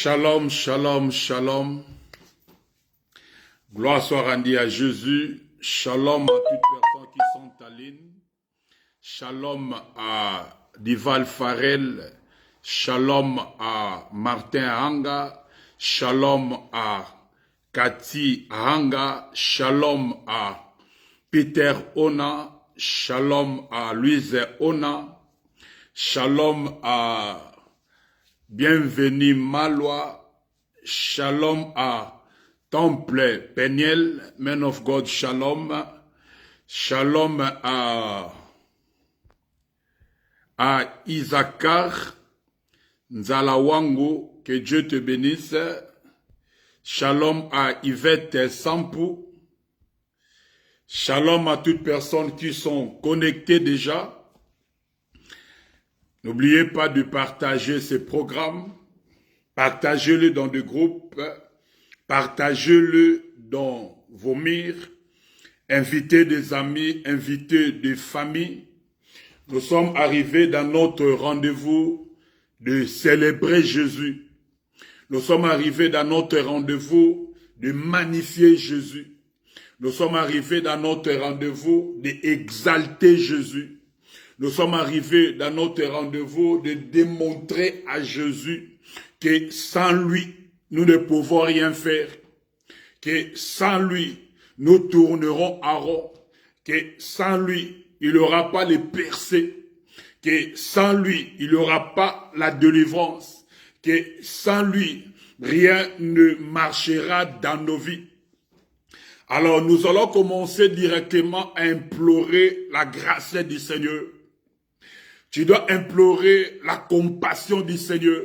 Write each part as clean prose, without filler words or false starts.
Shalom, shalom, shalom. Gloire soit rendue à Jésus. Shalom à toutes les personnes qui sont en ligne. Shalom à Dival Farel. Shalom à Martin Hanga. Shalom à Cathy Hanga. Shalom à Peter Ona. Shalom à Louise Ona. Shalom à Bienvenue Malwa, shalom à Temple Peniel, Man of God, shalom, shalom à Isakar Nzalawango, que Dieu te bénisse, shalom à Yvette Sampou, shalom à toutes personnes qui sont connectées déjà. N'oubliez pas de partager ces programmes, partagez-le dans des groupes, partagez-le dans vos murs, invitez des amis, invitez des familles. Nous sommes arrivés dans notre rendez-vous de célébrer Jésus. Nous sommes arrivés dans notre rendez-vous de magnifier Jésus. Nous sommes arrivés dans notre rendez-vous d'exalter Jésus. Nous sommes arrivés dans notre rendez-vous de démontrer à Jésus que sans lui, nous ne pouvons rien faire. Que sans lui, nous tournerons à rond. Que sans lui, il n'y aura pas les percées. Que sans lui, il n'y aura pas la délivrance. Que sans lui, rien ne marchera dans nos vies. Alors nous allons commencer directement à implorer la grâce du Seigneur. Tu dois implorer la compassion du Seigneur.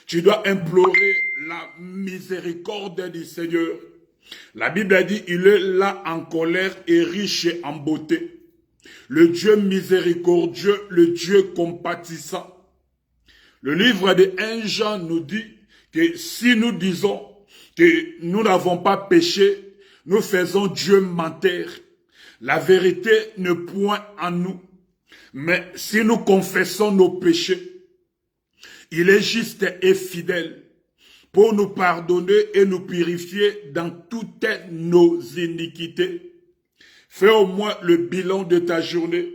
Tu dois implorer la miséricorde du Seigneur. La Bible a dit, il est là en colère et riche en beauté. Le Dieu miséricordieux, le Dieu compatissant. Le livre de 1 Jean nous dit que si nous disons que nous n'avons pas péché, nous faisons Dieu menteur. La vérité ne point en nous. Mais si nous confessons nos péchés, il est juste et fidèle pour nous pardonner et nous purifier dans toutes nos iniquités. Fais au moins le bilan de ta journée.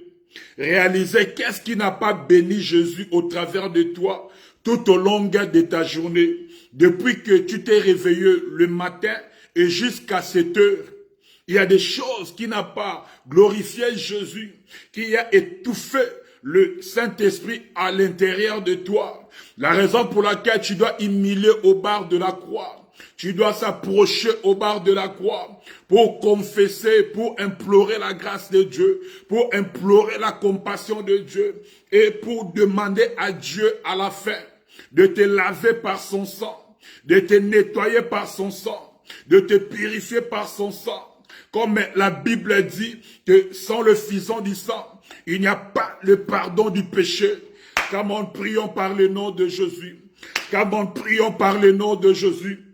Réalisez qu'est-ce qui n'a pas béni Jésus au travers de toi tout au long de ta journée. Depuis que tu t'es réveillé le matin et jusqu'à cette heure. Il y a des choses qui n'ont pas glorifié Jésus, qui a étouffé le Saint-Esprit à l'intérieur de toi. La raison pour laquelle tu dois humilier au bord de la croix. Tu dois s'approcher au bord de la croix pour confesser, pour implorer la grâce de Dieu, pour implorer la compassion de Dieu et pour demander à Dieu à la fin de te laver par son sang, de te nettoyer par son sang, de te purifier par son sang. Comme la Bible dit que sans le fison du sang, il n'y a pas le pardon du péché. Comment prions par le nom de Jésus. Comment prions par le nom de Jésus.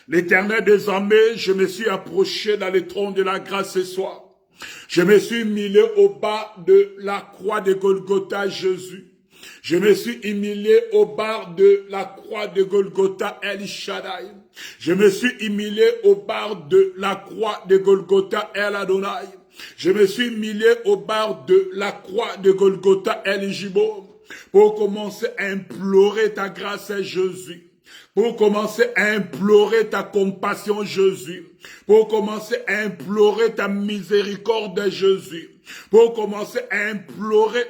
L'Éternel des armées, je me suis approché dans le trône de la grâce ce soir. Je me suis humilié au bas de la croix de Golgotha, Jésus. Je me suis humilié au bas de la croix de Golgotha, El Shaddai. Je me suis humilié au bas de la croix de Golgotha, El Adonai. Je me suis humilié au bas de la croix de Golgotha, El Jibor, pour commencer à implorer ta grâce, Jésus. Pour commencer à implorer ta compassion, Jésus. Pour commencer à implorer ta miséricorde, Jésus. Pour commencer à implorer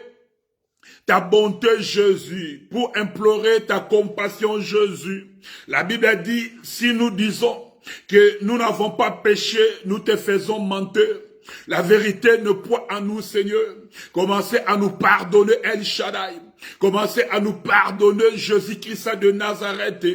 ta bonté, Jésus. Pour implorer ta compassion, Jésus. La Bible a dit, si nous disons que nous n'avons pas péché, nous te faisons menteur. La vérité ne point en nous, Seigneur. Commencez à nous pardonner, El Shaddai. Commencez à nous pardonner, Jésus-Christ de Nazareth,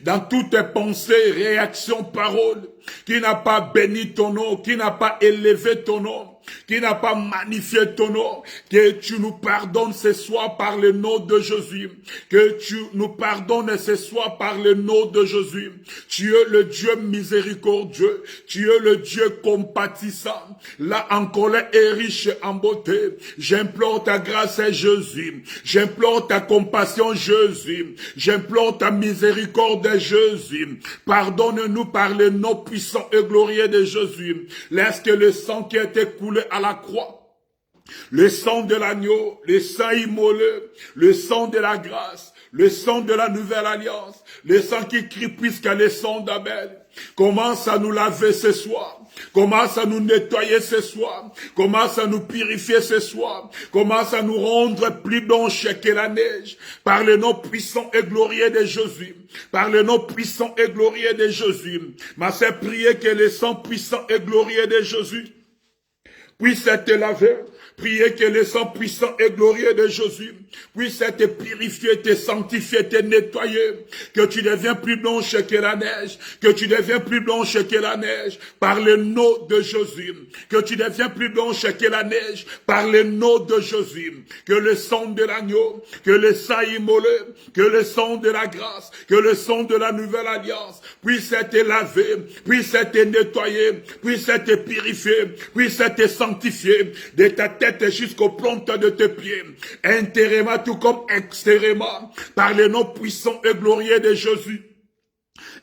dans toutes tes pensées, réactions, paroles, qui n'a pas béni ton nom, qui n'a pas élevé ton nom, qui n'a pas magnifié ton nom, que tu nous pardonnes ce soir par le nom de Jésus, que tu nous pardonnes ce soir par le nom de Jésus. Tu es le Dieu miséricordieux, tu es le Dieu compatissant, là en colère et riche en beauté. J'implore ta grâce, Jésus, j'implore ta compassion, Jésus, j'implore ta miséricorde, Jésus. Pardonne-nous par le nom puissant et glorieux de Jésus. Laisse que le sang qui a été coulé à la croix, le sang de l'agneau, le sang immolé, le sang de la grâce, le sang de la nouvelle alliance, le sang qui crie puisque le sang d'Abel, commence à nous laver ce soir. Commence à nous nettoyer ce soir. Commence à nous purifier ce soir. Commence à nous rendre plus blanches que la neige. Par le nom puissant et glorieux de Jésus. Par le nom puissant et glorieux de Jésus. Ma sœur, priez que le sang puissant et glorieux de Jésus puisse te laver. Priez que le sang puissant et glorieux de Jésus puisse te purifier, te sanctifier, te nettoyer, que tu deviens plus blanche que la neige, que tu deviens plus blanche que la neige, par le nom de Jésus, que tu deviens plus blanche que la neige, par le nom de Jésus, que le sang de l'agneau, que le sang immolé, que le sang de la grâce, que le sang de la nouvelle alliance puisse te laver, puisse te nettoyer, puisse te purifier, puisse te sanctifier de ta tête jusqu'aux plantes de tes pieds, intérieurement tout comme extérieurement, par le nom puissant et glorieux de Jésus.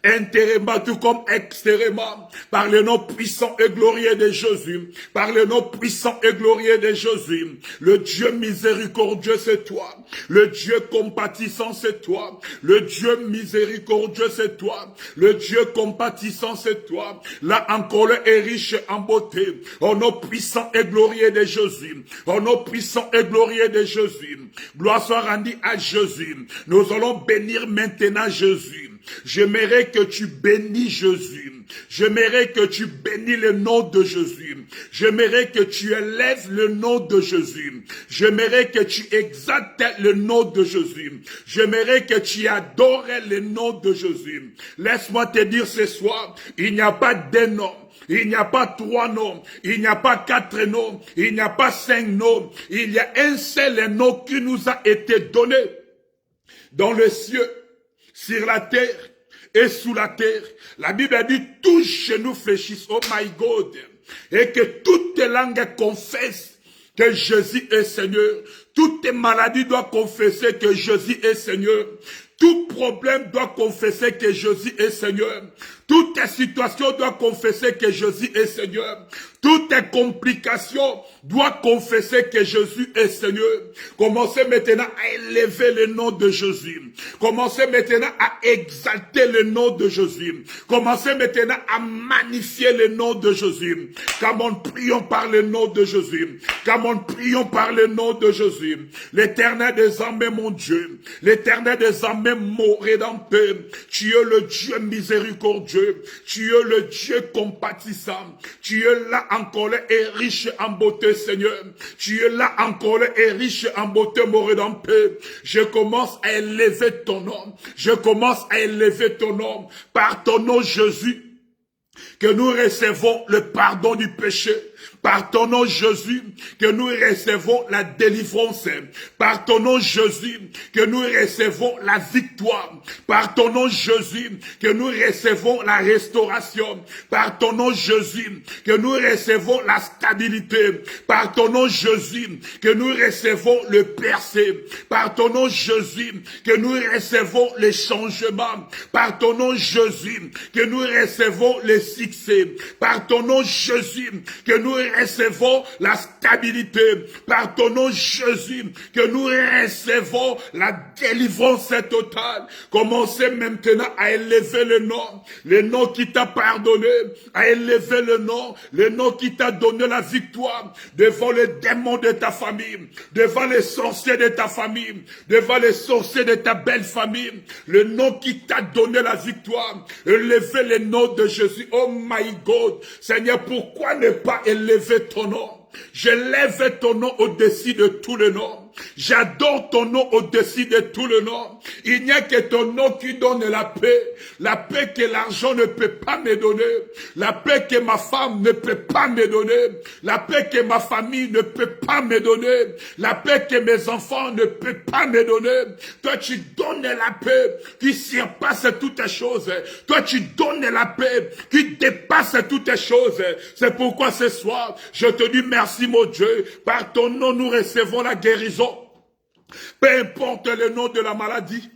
Intérieurement tout comme extérieurement, par le nom puissant et glorieux de Jésus, par le nom puissant et glorieux de Jésus. Le Dieu miséricordieux, c'est toi. Le Dieu compatissant, c'est toi. Le Dieu miséricordieux, c'est toi. Le Dieu compatissant, c'est toi. Là encore est riche en beauté. Au nom puissant et glorieux de Jésus. Au nom puissant et glorieux de Jésus. Gloire soit rendue à Jésus. Nous allons bénir maintenant Jésus. J'aimerais que tu bénis Jésus. J'aimerais que tu bénis le nom de Jésus. J'aimerais que tu élèves le nom de Jésus. J'aimerais que tu exaltes le nom de Jésus. J'aimerais que tu adores le nom de Jésus. Laisse-moi te dire ce soir, il n'y a pas deux noms. Il n'y a pas trois noms, il n'y a pas quatre noms, il n'y a pas cinq noms. Il y a un seul nom qui nous a été donné dans le ciel, sur la terre et sous la terre. La Bible a dit, tous genoux fléchissent, oh my God, et que toutes les langues confessent que Jésus est Seigneur. Toutes les maladies doivent confesser que Jésus est Seigneur. Tout problème doit confesser que Jésus est Seigneur. Toute situation doit confesser que Jésus est Seigneur. Toutes les complications doivent confesser que Jésus est Seigneur. Commencez maintenant à élever le nom de Jésus. Commencez maintenant à exalter le nom de Jésus. Commencez maintenant à magnifier le nom de Jésus. Comme on prions par le nom de Jésus. Comme on prions par le nom de Jésus. L'Éternel des armées, mon Dieu. L'Éternel des armées, mon Rédempteur. Tu es le Dieu miséricordieux. Tu es le Dieu compatissant. Tu es là en colère et riche en beauté, Seigneur. Tu es là en colère et riche en beauté, mon Rédempteur. Je commence à élever ton nom. Je commence à élever ton nom. Par ton nom, Jésus, que nous recevons le pardon du péché. Par ton nom Jésus, que nous recevons la délivrance. Par ton nom Jésus, que nous recevons la victoire. Par ton nom Jésus, que nous recevons la restauration. Par ton nom Jésus, que nous recevons la stabilité. Par ton nom Jésus, que nous recevons le percé. Par ton nom Jésus, que nous recevons les changements. Par ton nom Jésus, que nous recevons le succès. Par ton nom Jésus, que nous recevons la stabilité. Par ton nom Jésus, que nous recevons la délivrance totale. Commencez maintenant à élever le nom qui t'a pardonné, à élever le nom qui t'a donné la victoire devant les démons de ta famille, devant les sorciers de ta famille, devant les sorciers de ta belle famille, le nom qui t'a donné la victoire. Élevez le nom de Jésus. Oh my God, Seigneur, pourquoi ne pas élever ton nom? Je lève ton nom au-dessus de tout le nom. J'adore ton nom au-dessus de tout le nom. Il n'y a que ton nom qui donne la paix que l'argent ne peut pas me donner, la paix que ma femme ne peut pas me donner, la paix que ma famille ne peut pas me donner, la paix que mes enfants ne peuvent pas me donner. Toi, tu donnes la paix qui surpasse toutes les choses. Toi, tu donnes la paix qui dépasse toutes les choses. C'est pourquoi ce soir, je te dis merci, mon Dieu. Par ton nom, nous recevons la guérison. Peu importe le nom de la maladie,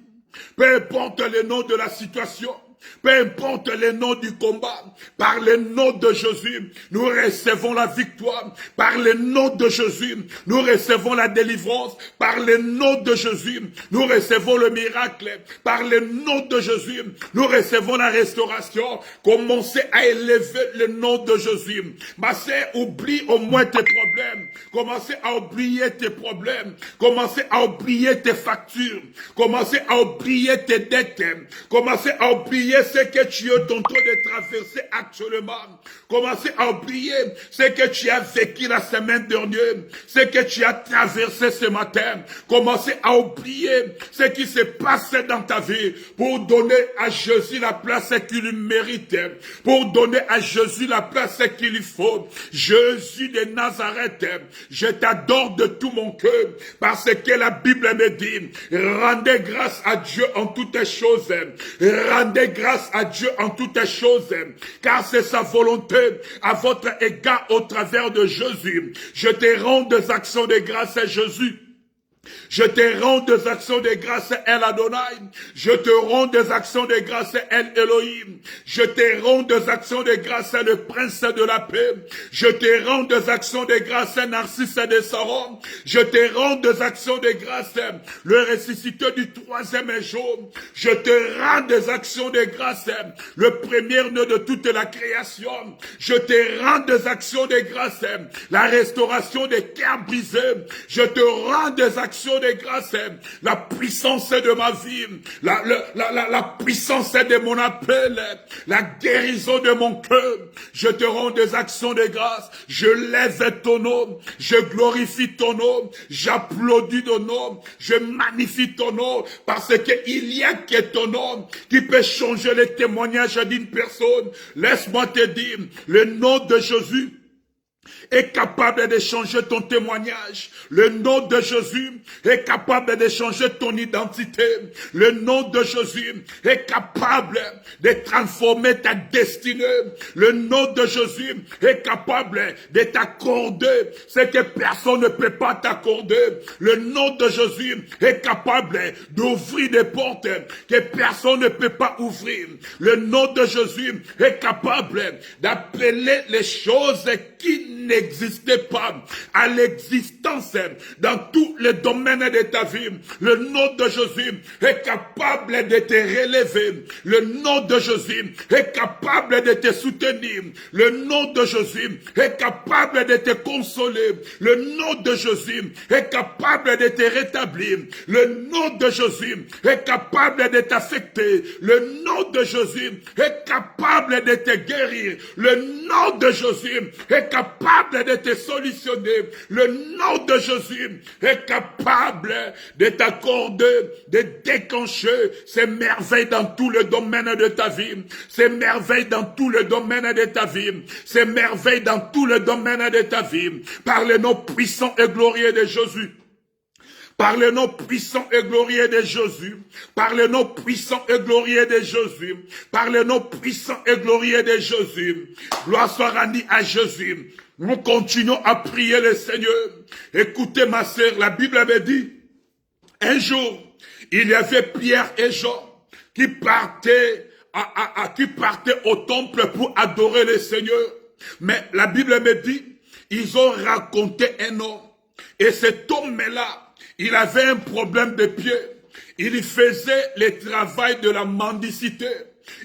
peu importe le nom de la situation, peu importe le nom du combat, par le nom de Jésus, nous recevons la victoire. Par le nom de Jésus, nous recevons la délivrance. Par le nom de Jésus, nous recevons le miracle. Par le nom de Jésus, nous recevons la restauration. Commencez à élever le nom de Jésus. Ma sœur, oublie au moins tes problèmes. Commencez à oublier tes problèmes. Commencez à oublier tes factures. Commencez à oublier tes dettes. Commencez à oublier ce que tu es en train de traverser actuellement. Commencez à oublier ce que tu as vécu la semaine dernière, ce que tu as traversé ce matin. Commencez à oublier ce qui s'est passé dans ta vie pour donner à Jésus la place qu'il mérite, pour donner à Jésus la place qu'il faut. Jésus de Nazareth, je t'adore de tout mon cœur parce que la Bible me dit, rendez grâce à Dieu en toutes choses. Rendez grâce à Dieu en toutes choses, car c'est sa volonté à votre égard au travers de Jésus. Je te rends des actions de grâce à Jésus. Je te rends des actions de grâce El Adonai. Je te rends des actions de grâce El Elohim. Je te rends des actions de grâce le Prince de la paix. Je te rends des actions de grâce Narcisse de Saron. Je te rends des actions de grâce le ressuscité du troisième jour. Je te rends des actions de grâce le premier-né de toute la création. Je te rends des actions de grâce la restauration des cœurs brisés. Je te rends des actions de grâce, la puissance de ma vie, la puissance de mon appel, la guérison de mon cœur. Je te rends des actions de grâce, je lève ton nom, je glorifie ton nom, j'applaudis ton nom, je magnifie ton nom, parce qu'il n'y a que ton nom qui peut changer le témoignage d'une personne. Laisse-moi te dire, le nom de Jésus est capable de changer ton témoignage. Le nom de Jésus est capable de changer ton identité. Le nom de Jésus est capable de transformer ta destinée. Le nom de Jésus est capable de t'accorder ce que personne ne peut pas t'accorder. Le nom de Jésus est capable d'ouvrir des portes que personne ne peut pas ouvrir. Le nom de Jésus est capable d'appeler les choses qui n'existait pas à l'existence dans tous les domaines de ta vie. Le nom de Jésus est capable de te relever. Le nom de Jésus est capable de te soutenir. Le nom de Jésus est capable de te consoler. Le nom de Jésus est capable de te rétablir. Le nom de Jésus est capable de t'affecter. Le nom de Jésus est capable de te guérir. Le nom de Jésus est capable capable de te solutionner. Le nom de Jésus est capable de t'accorder, de déclencher ces merveilles dans tout le domaine de ta vie. Ces merveilles dans tout le domaine de ta vie. Ces merveilles dans tout le domaine de ta vie. Par le nom puissant et glorieux de Jésus. Par le nom puissant et glorieux de Jésus, par le nom puissant et glorieux de Jésus, par le nom puissant et glorieux de Jésus, gloire soit rendue à Jésus. Nous continuons à prier le Seigneur. Écoutez ma sœur, la Bible avait dit, un jour, il y avait Pierre et Jean qui partaient au temple pour adorer le Seigneur. Mais la Bible me dit, ils ont raconté un homme. Et cet homme-là, il avait un problème de pied. Il faisait le travail de la mendicité.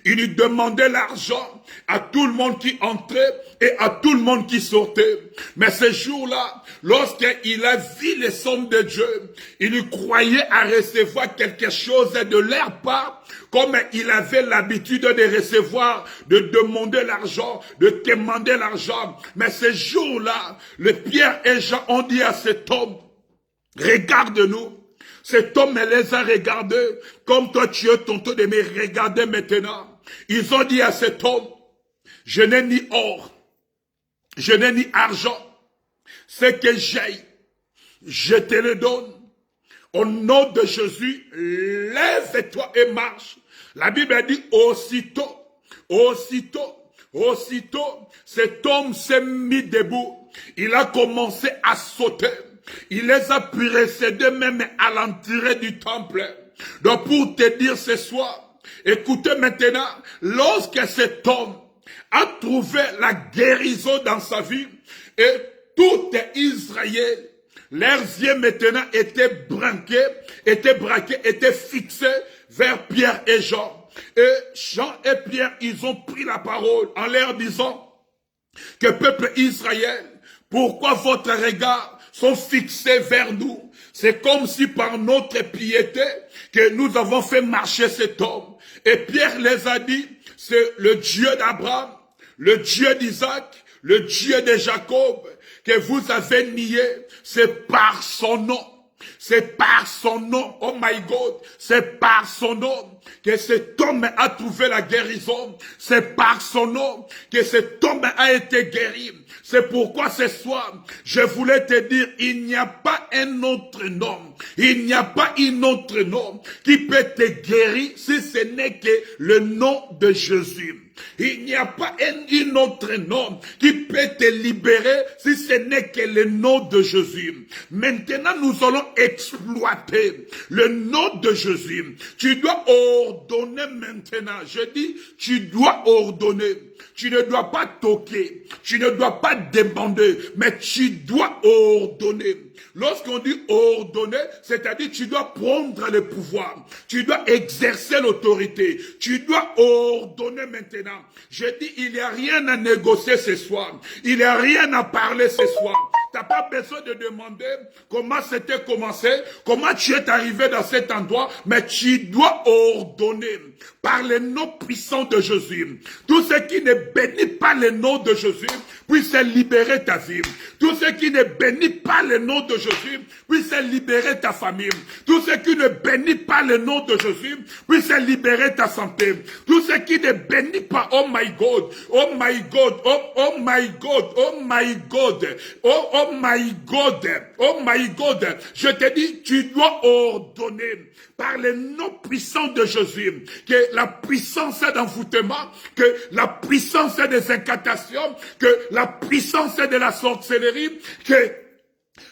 Il lui demandait l'argent à tout le monde qui entrait et à tout le monde qui sortait. Mais ce jour-là, lorsqu'il a vu les sommes de Dieu, il croyait à recevoir quelque chose de leur part, comme il avait l'habitude de recevoir, de demander l'argent, de demander l'argent. Mais ce jour-là, le Pierre et Jean ont dit à cet homme, regarde-nous. Cet homme les a regardés comme toi tu es tenté de me regarder maintenant. Ils ont dit à cet homme, je n'ai ni or, je n'ai ni argent. Ce que j'ai, je te le donne. Au nom de Jésus, lève-toi et marche. La Bible dit aussitôt, cet homme s'est mis debout. Il a commencé à sauter. Il les a précédés même à l'entrée du temple. Donc pour te dire ce soir, écoutez maintenant, lorsque cet homme a trouvé la guérison dans sa vie, et tout Israël, leurs yeux maintenant étaient braqués, étaient fixés vers Pierre et Jean. Et Jean et Pierre, ils ont pris la parole en leur disant que peuple Israël, pourquoi votre regard sont fixés vers nous? C'est comme si par notre piété que nous avons fait marcher cet homme. Et Pierre les a dit, c'est le Dieu d'Abraham, le Dieu d'Isaac, le Dieu de Jacob que vous avez nié. C'est par son nom. C'est par son nom, oh my God, c'est par son nom que cet homme a trouvé la guérison. C'est par son nom que cet homme a été guéri. C'est pourquoi ce soir, je voulais te dire, il n'y a pas un autre nom, il n'y a pas un autre nom qui peut te guérir si ce n'est que le nom de Jésus. Il n'y a pas un autre nom qui peut te libérer si ce n'est que le nom de Jésus. Maintenant, nous allons exploiter le nom de Jésus. Tu dois ordonner maintenant. Je dis, tu dois ordonner. Tu ne dois pas toquer. Tu ne dois pas demander. Mais tu dois ordonner. Lorsqu'on dit ordonner, c'est-à-dire tu dois prendre le pouvoir. Tu dois exercer l'autorité. Tu dois ordonner maintenant. Je dis, il n'y a rien à négocier ce soir. Il n'y a rien à parler ce soir. Tu n'as pas besoin de demander comment c'était commencé, comment tu es arrivé dans cet endroit, mais tu dois ordonner par le nom puissant de Jésus. Tout ce qui ne bénit pas le nom de Jésus puisse libérer ta vie. Tout ce qui ne bénit pas le nom de Jésus puisse libérer ta famille. Tout ce qui ne bénit pas le nom de Jésus puisse libérer ta santé. Tout ce qui ne bénit pas, oh my God, oh my God, oh my God, oh my God, oh my God, oh my God. Je te dis, tu dois ordonner par le nom puissant de Jésus que la puissance d'envoûtement, que la puissance des incantations, que la puissance de la sorcellerie, que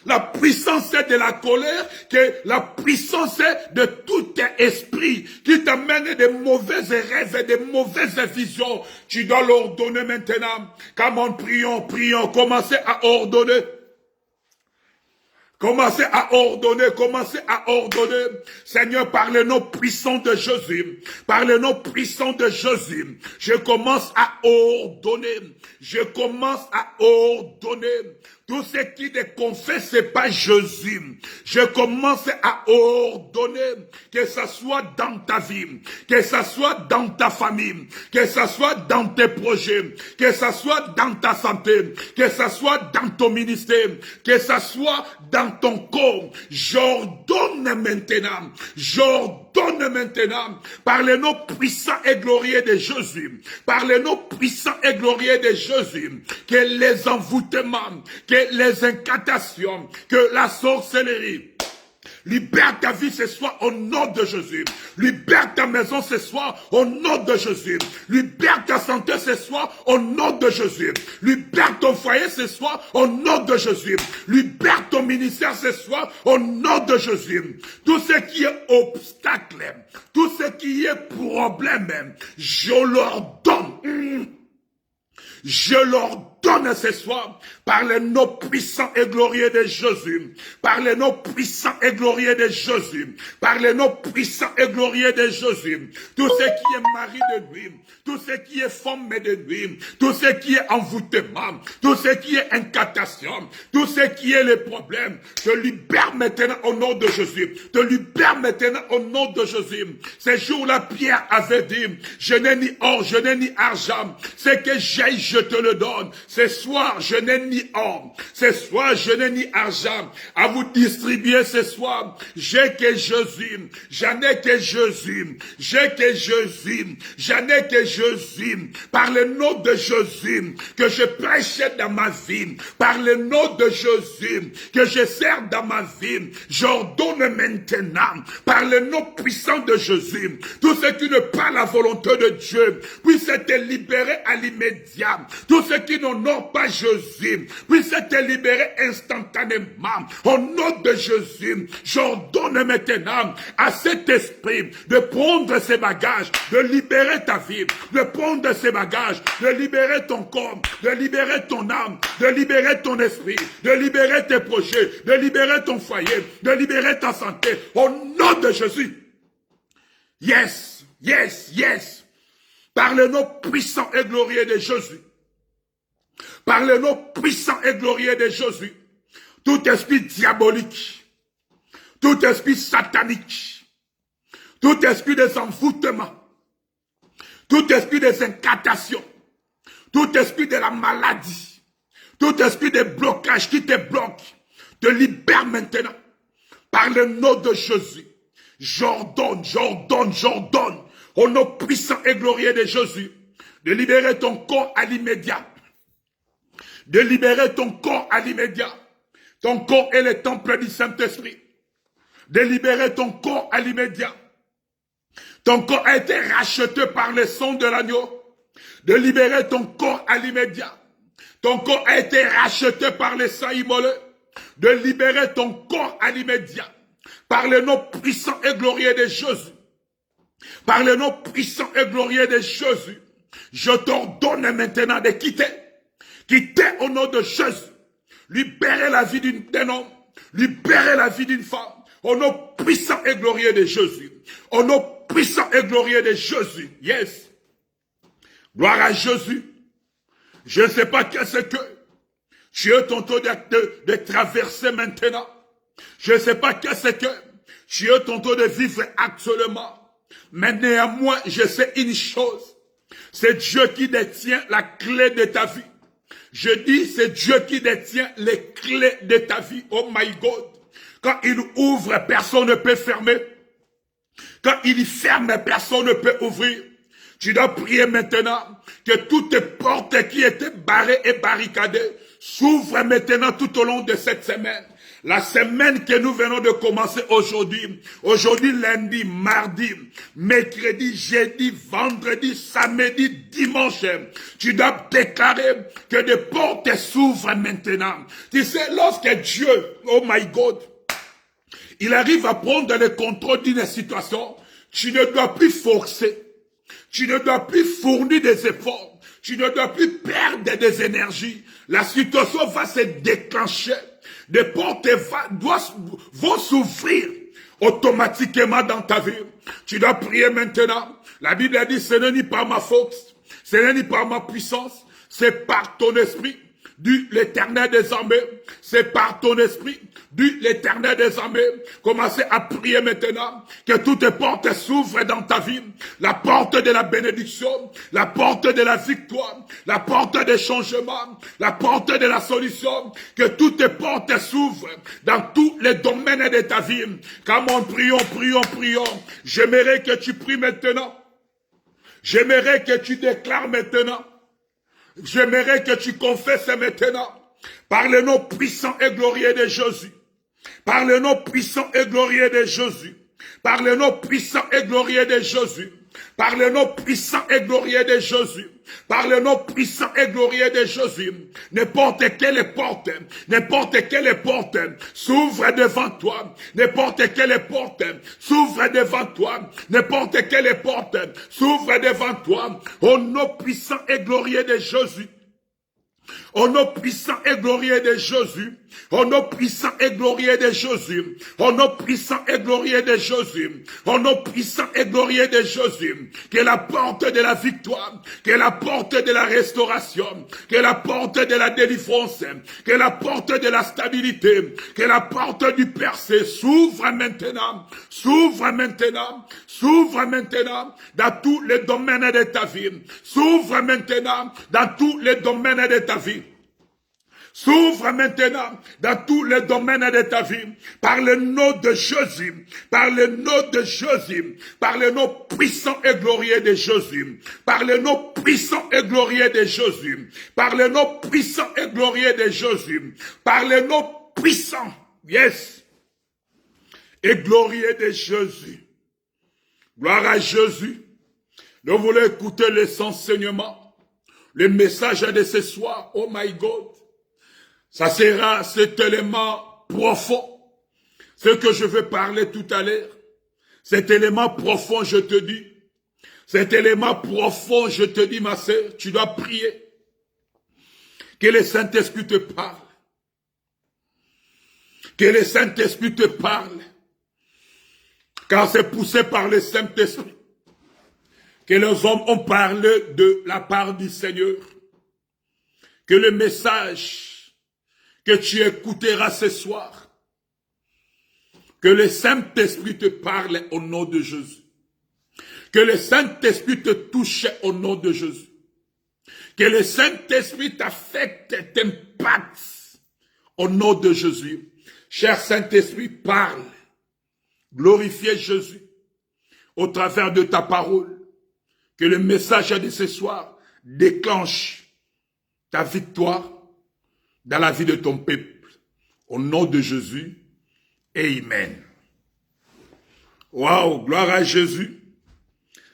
la puissance de la colère, que la puissance de tout esprit qui t'amène des mauvais rêves et des mauvaises visions, tu dois l'ordonner maintenant. Comment prions, commencez à ordonner. Commencez à ordonner, Seigneur, par le nom puissant de Jésus, par le nom puissant de Jésus, je commence à ordonner, Tout ce qui ne confesse pas Jésus, je commence à ordonner que ça soit dans ta vie, que ça soit dans ta famille, que ça soit dans tes projets, que ça soit dans ta santé, que ça soit dans ton ministère, que ça soit dans ton corps. J'ordonne maintenant, par le nom puissant et glorieux de Jésus, par le nom puissant et glorieux de Jésus, que les envoûtements, que les incantations, que la sorcellerie, libère ta vie ce soir au nom de Jésus. Libère ta maison ce soir au nom de Jésus. Libère ta santé ce soir au nom de Jésus. Libère ton foyer ce soir au nom de Jésus. Libère ton ministère ce soir au nom de Jésus. Tout ce qui est obstacle, tout ce qui est problème, je leur donne. Je leur donne ce soir, par le nom puissant et glorieux de Jésus, par le nom puissant et glorieux de Jésus, par le nom puissant et glorieux de Jésus, tout ce qui est mari de nuit, tout ce qui est femme de nuit, tout ce qui est envoûtement, tout ce qui est incantation, tout ce qui est les problèmes, te libère maintenant au nom de Jésus, te libère maintenant au nom de Jésus. Ces jours-là, Pierre avait dit, je n'ai ni or, je n'ai ni argent, ce que j'ai, je te le donne. Ce soir, je n'ai ni or. Ce soir, je n'ai ni argent à vous distribuer ce soir. J'ai que Jésus. J'en ai que Jésus. J'ai que Jésus. J'en ai que Jésus. Par le nom de Jésus que je prêche dans ma vie. Par le nom de Jésus que je sers dans ma vie. J'ordonne maintenant, par le nom puissant de Jésus, tout ce qui ne pas la volonté de Dieu puisse être libéré à l'immédiat. Tout ce qui n'honore pas Jésus puisse être libéré instantanément. Au nom de Jésus, j'ordonne maintenant à cet esprit de prendre ses bagages, de libérer ta vie, de prendre ses bagages, de libérer ton corps, de libérer ton âme, de libérer ton esprit, de libérer tes projets, de libérer ton foyer, de libérer ta santé. Au nom de Jésus. Yes, yes, yes. Par le nom puissant et glorieux de Jésus. Par le nom puissant et glorieux de Jésus, tout esprit diabolique, tout esprit satanique, tout esprit des envoûtements, tout esprit des incantations, tout esprit de la maladie, tout esprit de blocage qui te bloque, te libère maintenant. Par le nom de Jésus, j'ordonne, au nom puissant et glorieux de Jésus, de libérer ton corps à l'immédiat. De libérer ton corps à l'immédiat. Ton corps est le temple du Saint-Esprit. De libérer ton corps à l'immédiat. Ton corps a été racheté par le sang de l'agneau. De libérer ton corps à l'immédiat. Ton corps a été racheté par le sang immolé. De libérer ton corps à l'immédiat. Par le nom puissant et glorieux de Jésus. Par le nom puissant et glorieux de Jésus. Je t'ordonne maintenant de quitter. Quittez au nom de Jésus. Libérez la vie d'un homme. Libérez la vie d'une femme. Au nom puissant et glorieux de Jésus. Au nom puissant et glorieux de Jésus. Yes. Gloire à Jésus. Je ne sais pas qu'est-ce que tu es tenté de traverser maintenant. Je ne sais pas qu'est-ce que tu es tenté de vivre actuellement. Mais néanmoins, je sais une chose. C'est Dieu qui détient la clé de ta vie. Je dis, c'est Dieu qui détient les clés de ta vie. Oh my God. Quand il ouvre, personne ne peut fermer. Quand il ferme, personne ne peut ouvrir. Tu dois prier maintenant que toutes les portes qui étaient barrées et barricadées s'ouvrent maintenant tout au long de cette semaine. La semaine que nous venons de commencer aujourd'hui, lundi, mardi, mercredi, jeudi, vendredi, samedi, dimanche, tu dois déclarer que des portes s'ouvrent maintenant. Tu sais, lorsque Dieu, oh my God, il arrive à prendre le contrôle d'une situation, tu ne dois plus forcer, tu ne dois plus fournir des efforts, tu ne dois plus perdre des énergies. La situation va se déclencher. Des portes vont s'ouvrir automatiquement dans ta vie. Tu dois prier maintenant. La Bible a dit, ce n'est ni par ma force, ce n'est ni par ma puissance, c'est par ton esprit. dit l'Éternel des armées, c'est par ton esprit, dit l'Éternel des armées, commencez à prier maintenant, que toutes les portes s'ouvrent dans ta vie, la porte de la bénédiction, la porte de la victoire, la porte des changements, la porte de la solution, que toutes les portes s'ouvrent dans tous les domaines de ta vie. Comment prions, prions, prions. J'aimerais que tu pries maintenant. J'aimerais que tu déclares maintenant. J'aimerais que tu confesses maintenant. Par le nom puissant et glorieux de Jésus. Par le nom puissant et glorieux de Jésus. Par le nom puissant et glorieux de Jésus. Par le nom puissant et glorieux de Jésus. Par le nom puissant et glorieux de Jésus. N'importe quelle porte s'ouvre devant toi. N'importe quelle porte s'ouvre devant toi. N'importe quelle porte s'ouvre devant toi. Au nom puissant et glorieux de Jésus. Au nom puissant et glorieux de Jésus. Au nom puissant et glorieux de Jésus. Au nom puissant et glorieux de Jésus. Au nom puissant et glorieux de Jésus. Que la porte de la victoire, que la porte de la restauration, que la porte de la délivrance, que la porte de la stabilité, que la porte du percé s'ouvre maintenant, s'ouvre maintenant, s'ouvre maintenant dans tous les domaines de ta vie. S'ouvre maintenant dans tous les domaines de ta vie. S'ouvre maintenant dans tous les domaines de ta vie, par le nom de Jésus, par le nom de Jésus, par le nom puissant et glorieux de Jésus, par le nom puissant et glorieux de Jésus, par le nom puissant et glorieux de Jésus, par le nom puissant, yes, et glorieux de Jésus. Gloire à Jésus. Nous voulons écouter les enseignements, le message de ce soir, oh my God. Ça sera cet élément profond, ce que je vais parler tout à l'heure. Cet élément profond, je te dis. Cet élément profond, je te dis, ma sœur, tu dois prier. Que le Saint-Esprit te parle. Que le Saint-Esprit te parle. Car c'est poussé par le Saint-Esprit que les hommes ont parlé de la part du Seigneur. Que le message que tu écouteras ce soir, que le Saint-Esprit te parle au nom de Jésus. Que le Saint-Esprit te touche au nom de Jésus. Que le Saint-Esprit t'affecte, t'impacte au nom de Jésus. Cher Saint-Esprit, parle. Glorifiez Jésus au travers de ta parole. Que le message de ce soir déclenche ta victoire dans la vie de ton peuple. Au nom de Jésus, amen. Waouh, gloire à Jésus.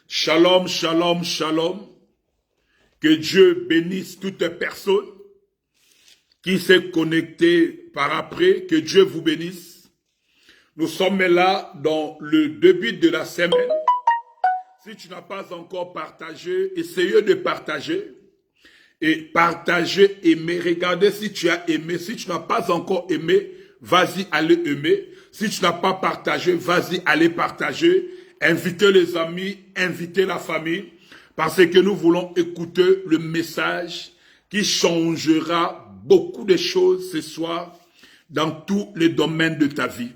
Shalom, shalom, shalom. Que Dieu bénisse toute personne qui s'est connectée par après. Que Dieu vous bénisse. Nous sommes là dans le début de la semaine. Si tu n'as pas encore partagé, essayez de partager. Et partager, aimer. Regardez si tu as aimé. Si tu n'as pas encore aimé, vas-y, allez aimer. Si tu n'as pas partagé, vas-y, allez partager. Invitez les amis, invitez la famille. Parce que nous voulons écouter le message qui changera beaucoup de choses ce soir dans tous les domaines de ta vie.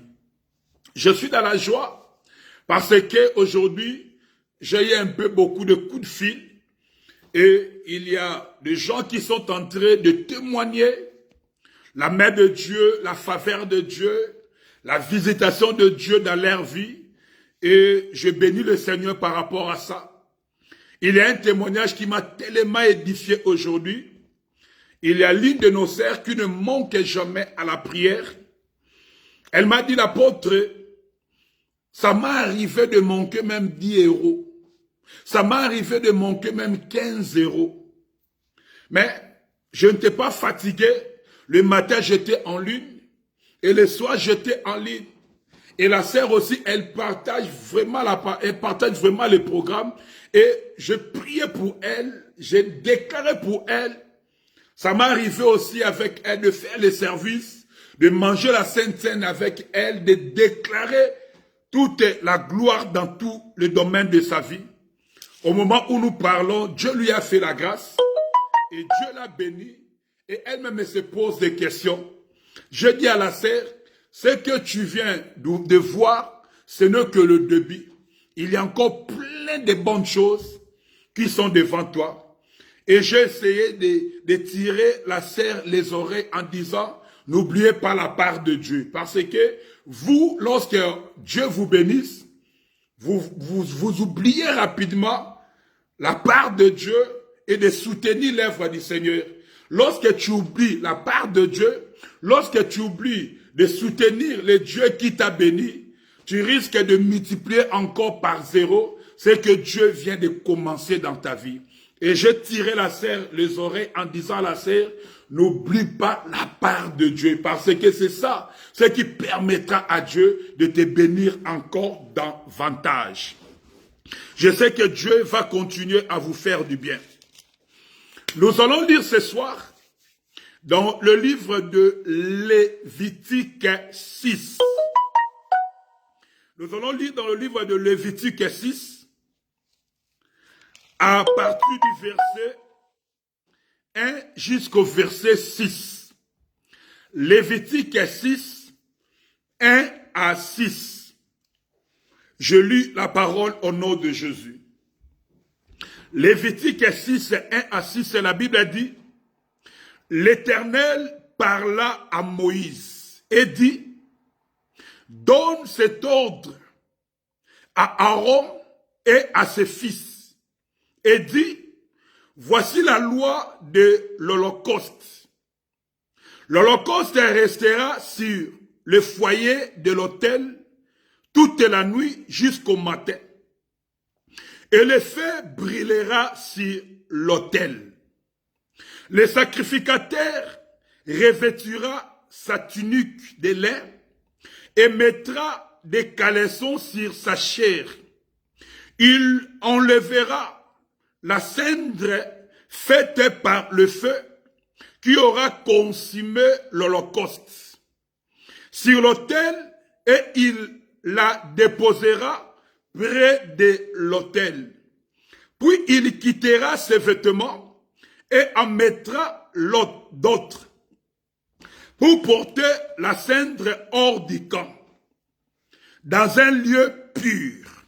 Je suis dans la joie parce que aujourd'hui, j'ai eu un peu beaucoup de coups de fil. Et il y a des gens qui sont en train de témoigner la main de Dieu, la faveur de Dieu, la visitation de Dieu dans leur vie. Et je bénis le Seigneur par rapport à ça. Il y a un témoignage qui m'a tellement édifié aujourd'hui. Il y a l'une de nos sœurs qui ne manque jamais à la prière. Elle m'a dit, l'apôtre, ça m'est arrivé de manquer même 10 euros. Ça m'est arrivé de manquer même 15 euros. Mais je n'étais pas fatigué. Le matin, j'étais en ligne. Et le soir, j'étais en ligne. Et la sœur aussi, elle partage vraiment le programme. Et je priais pour elle. J'ai déclaré pour elle. Ça m'est arrivé aussi avec elle de faire les services, de manger la Sainte Seine avec elle, de déclarer toute la gloire dans tout le domaine de sa vie. Au moment où nous parlons, Dieu lui a fait la grâce et Dieu l'a béni. et elle-même se pose des questions. Je dis à la sœur, ce que tu viens de voir, ce n'est que le début. Il y a encore plein de bonnes choses qui sont devant toi. Et j'ai essayé de tirer la sœur les oreilles en disant, n'oubliez pas la part de Dieu. Parce que vous, lorsque Dieu vous bénisse, vous oubliez rapidement la part de Dieu et de soutenir l'œuvre du Seigneur. Lorsque tu oublies la part de Dieu, lorsque tu oublies de soutenir le Dieu qui t'a béni, tu risques de multiplier encore par 0 ce que Dieu vient de commencer dans ta vie. Et j'ai tiré la sœur les oreilles en disant à la sœur, n'oublie pas la part de Dieu, parce que c'est ça, ce qui permettra à Dieu de te bénir encore davantage. Je sais que Dieu va continuer à vous faire du bien. Nous allons lire ce soir dans le livre de Lévitique 6. Nous allons lire dans le livre de Lévitique 6, à partir du verset 1 jusqu'au verset 6. Lévitique 6, 1 à 6. Je lis la parole au nom de Jésus. Lévitique 6, 1 à 6, la Bible dit, l'Éternel parla à Moïse et dit, donne cet ordre à Aaron et à ses fils, et dit, voici la loi de l'Holocauste. L'Holocauste restera sur le foyer de l'autel toute la nuit jusqu'au matin, et le feu brûlera sur l'autel. Le sacrificateur revêtira sa tunique de lin et mettra des caleçons sur sa chair. Il enlèvera la cendre faite par le feu qui aura consumé l'Holocauste sur l'autel et il la déposera près de l'autel. Puis il quittera ses vêtements et en mettra d'autres pour porter la cendre hors du camp, dans un lieu pur.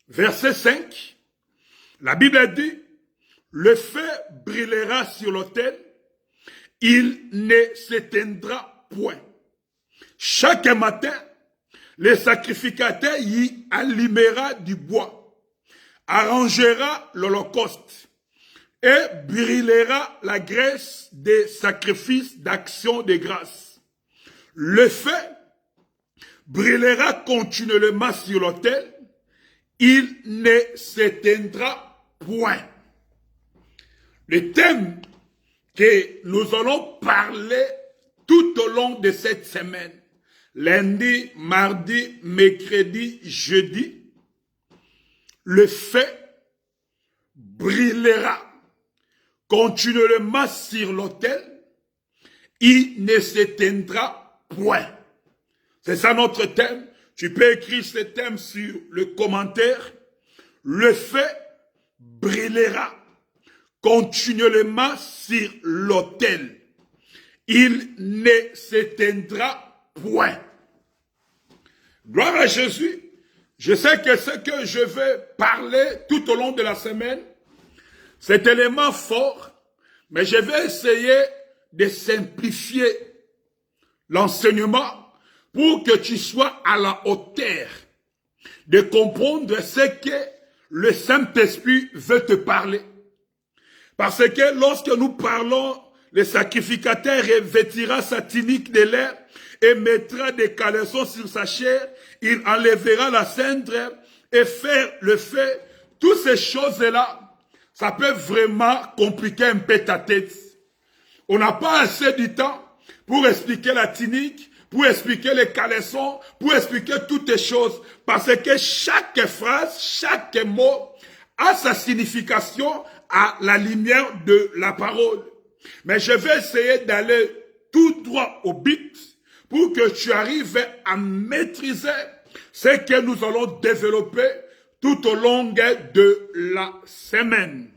Verset 5, la Bible dit, le feu brûlera sur l'autel, il ne s'éteindra point. Chaque matin, le sacrificateur y allumera du bois, arrangera l'Holocauste et brûlera la graisse des sacrifices d'action de grâce. Le feu brûlera continuellement sur l'autel, il ne s'éteindra point. Le thème que nous allons parler tout au long de cette semaine, lundi, mardi, mercredi, jeudi, le feu brûlera continuellement sur l'autel, il ne s'éteindra point. C'est ça notre thème. Tu peux écrire ce thème sur le commentaire. Le feu brûlera continuellement sur l'autel. Il ne s'éteindra point. Gloire à Jésus. Je sais que ce que je vais parler tout au long de la semaine, cet élément fort, mais je vais essayer de simplifier l'enseignement pour que tu sois à la hauteur de comprendre ce que le Saint-Esprit veut te parler. Parce que lorsque nous parlons, le sacrificateur revêtira sa tunique de lin et mettra des caleçons sur sa chair, il enlèvera la cendre et faire le feu. Toutes ces choses-là, ça peut vraiment compliquer un peu ta tête. On n'a pas assez de temps pour expliquer la tunique, pour expliquer les caleçons, pour expliquer toutes les choses. Parce que chaque phrase, chaque mot a sa signification à la lumière de la parole. Mais je vais essayer d'aller tout droit au but pour que tu arrives à maîtriser ce que nous allons développer tout au long de la semaine.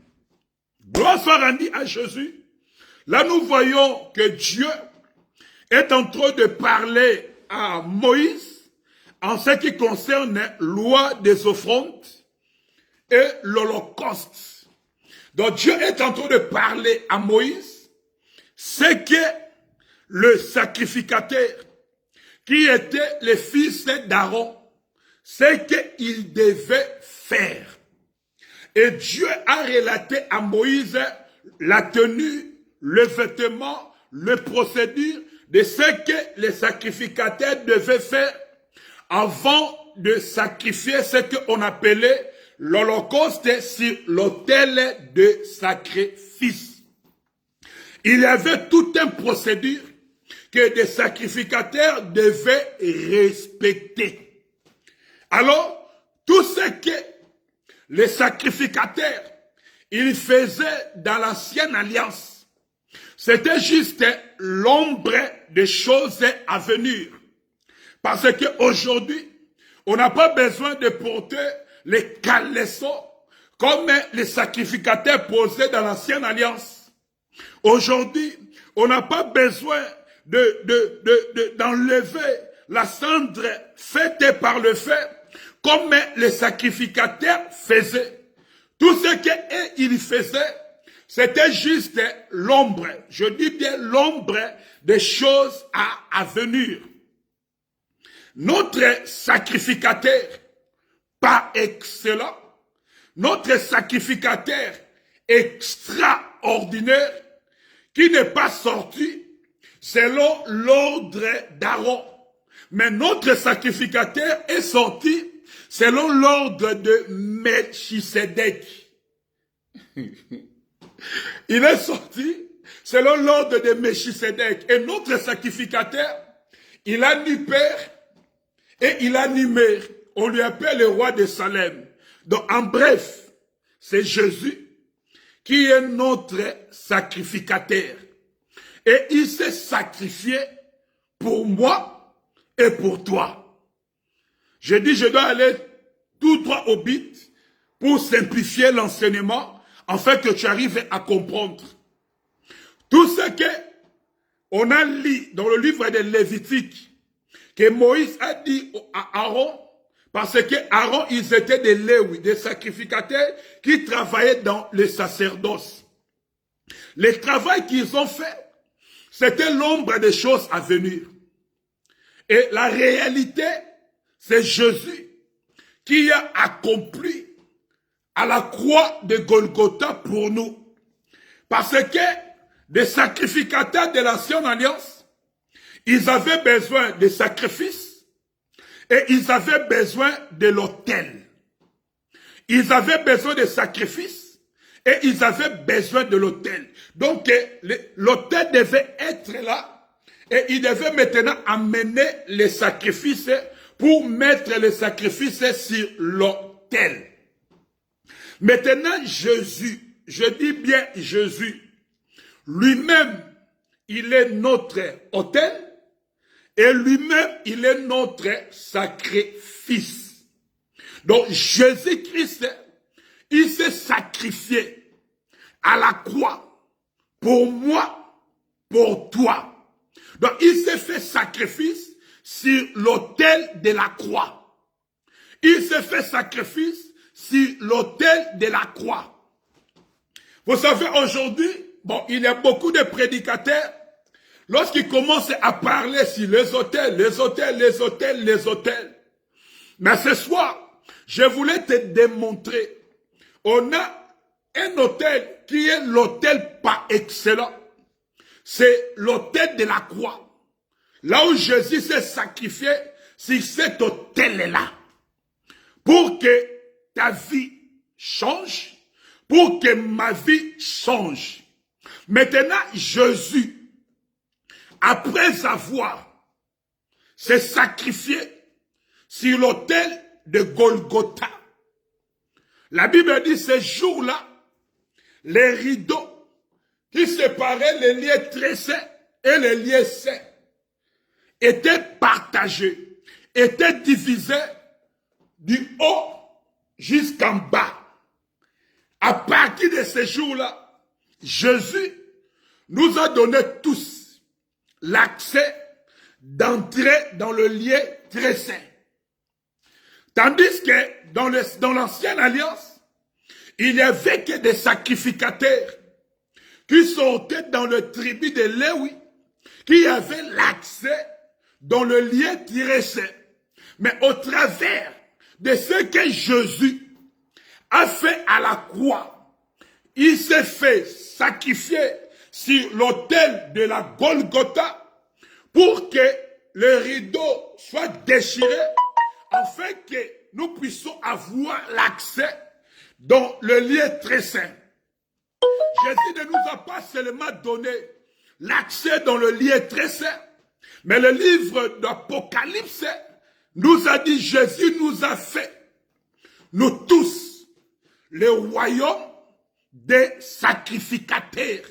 Gloire soit rendue à Jésus. Là, nous voyons que Dieu est en train de parler à Moïse en ce qui concerne la loi des offrandes et l'Holocauste. Donc Dieu est en train de parler à Moïse ce que le sacrificateur, qui était le fils d'Aaron, ce qu'il devait faire. Et Dieu a relaté à Moïse la tenue, le vêtement, le procédure de ce que les sacrificateurs devaient faire avant de sacrifier ce qu'on appelait l'Holocauste sur l'autel de sacrifice. Il y avait toute une procédure que des sacrificateurs devaient respecter. Alors, tout ce que les sacrificateurs, ils faisaient dans l'ancienne alliance, c'était juste l'ombre des choses à venir. Parce qu'aujourd'hui, on n'a pas besoin de porter les caleçons comme les sacrificateurs posaient dans l'ancienne alliance. Aujourd'hui, on n'a pas besoin d'enlever la cendre faite par le feu comme les sacrificateurs faisaient. Tout ce qu'ils faisaient, c'était juste l'ombre. Je dis bien l'ombre des choses à venir. Notre sacrificateur, pas excellent, notre sacrificateur extraordinaire, qui n'est pas sorti selon l'ordre d'Aaron. Mais notre sacrificateur est sorti selon l'ordre de Melchisedec. Il est sorti selon l'ordre de Melchisedec. Et notre sacrificateur, il a ni père et il a ni mère. On lui appelle le roi de Salem. Donc en bref, c'est Jésus qui est notre sacrificateur. Et il s'est sacrifié pour moi et pour toi. Je dis, je dois aller tout droit au but pour simplifier l'enseignement, afin que tu arrives à comprendre. Tout ce que on a lu dans le livre de Lévitique, que Moïse a dit à Aaron, parce que Aaron, ils étaient des Lévis, des sacrificateurs qui travaillaient dans le sacerdoce. Le travail qu'ils ont fait, c'était l'ombre des choses à venir. Et la réalité, c'est Jésus qui a accompli à la croix de Golgotha pour nous. Parce que des sacrificateurs de l'ancienne alliance, ils avaient besoin de sacrifices et ils avaient besoin de l'autel. Ils avaient besoin de sacrifices et ils avaient besoin de l'autel. Donc l'autel devait être là et il devait maintenant amener les sacrifices pour mettre les sacrifices sur l'autel. Maintenant Jésus, je dis bien Jésus, lui-même, il est notre autel et lui-même, il est notre sacrifice. Donc Jésus-Christ, il s'est sacrifié à la croix pour moi, pour toi. Donc il s'est fait sacrifice sur l'autel de la croix. Il s'est fait sacrifice sur l'autel de la croix. Vous savez, aujourd'hui, bon, il y a beaucoup de prédicateurs, lorsqu'ils commencent à parler sur les autels, les autels, les autels, les autels. Mais ce soir, je voulais te démontrer, on a un autel qui est l'autel par excellence. C'est l'autel de la croix. Là où Jésus s'est sacrifié, c'est cet autel-là. Pour que ta vie change, pour que ma vie change. Maintenant, Jésus, après avoir s'est sacrifié sur l'autel de Golgotha, la Bible dit ce jour-là, les rideaux qui séparaient les lieux très saints et les lieux saints étaient partagés, étaient divisés du haut jusqu'en bas. À partir de ce jour-là, Jésus nous a donné tous l'accès d'entrer dans le lieu très saint. Tandis que dans l'ancienne alliance, il n'y avait que des sacrificateurs qui sortaient dans le tribu de Lévi, qui avaient l'accès dans le lieu très saint. Mais au travers de ce que Jésus a fait à la croix, il s'est fait sacrifier sur l'autel de la Golgotha pour que le rideau soit déchiré, afin que nous puissions avoir l'accès dans le lieu très saint. Jésus ne nous a pas seulement donné l'accès dans le lieu très saint, mais le livre d'Apocalypse nous a dit, Jésus nous a fait, nous tous, le royaume des sacrificateurs.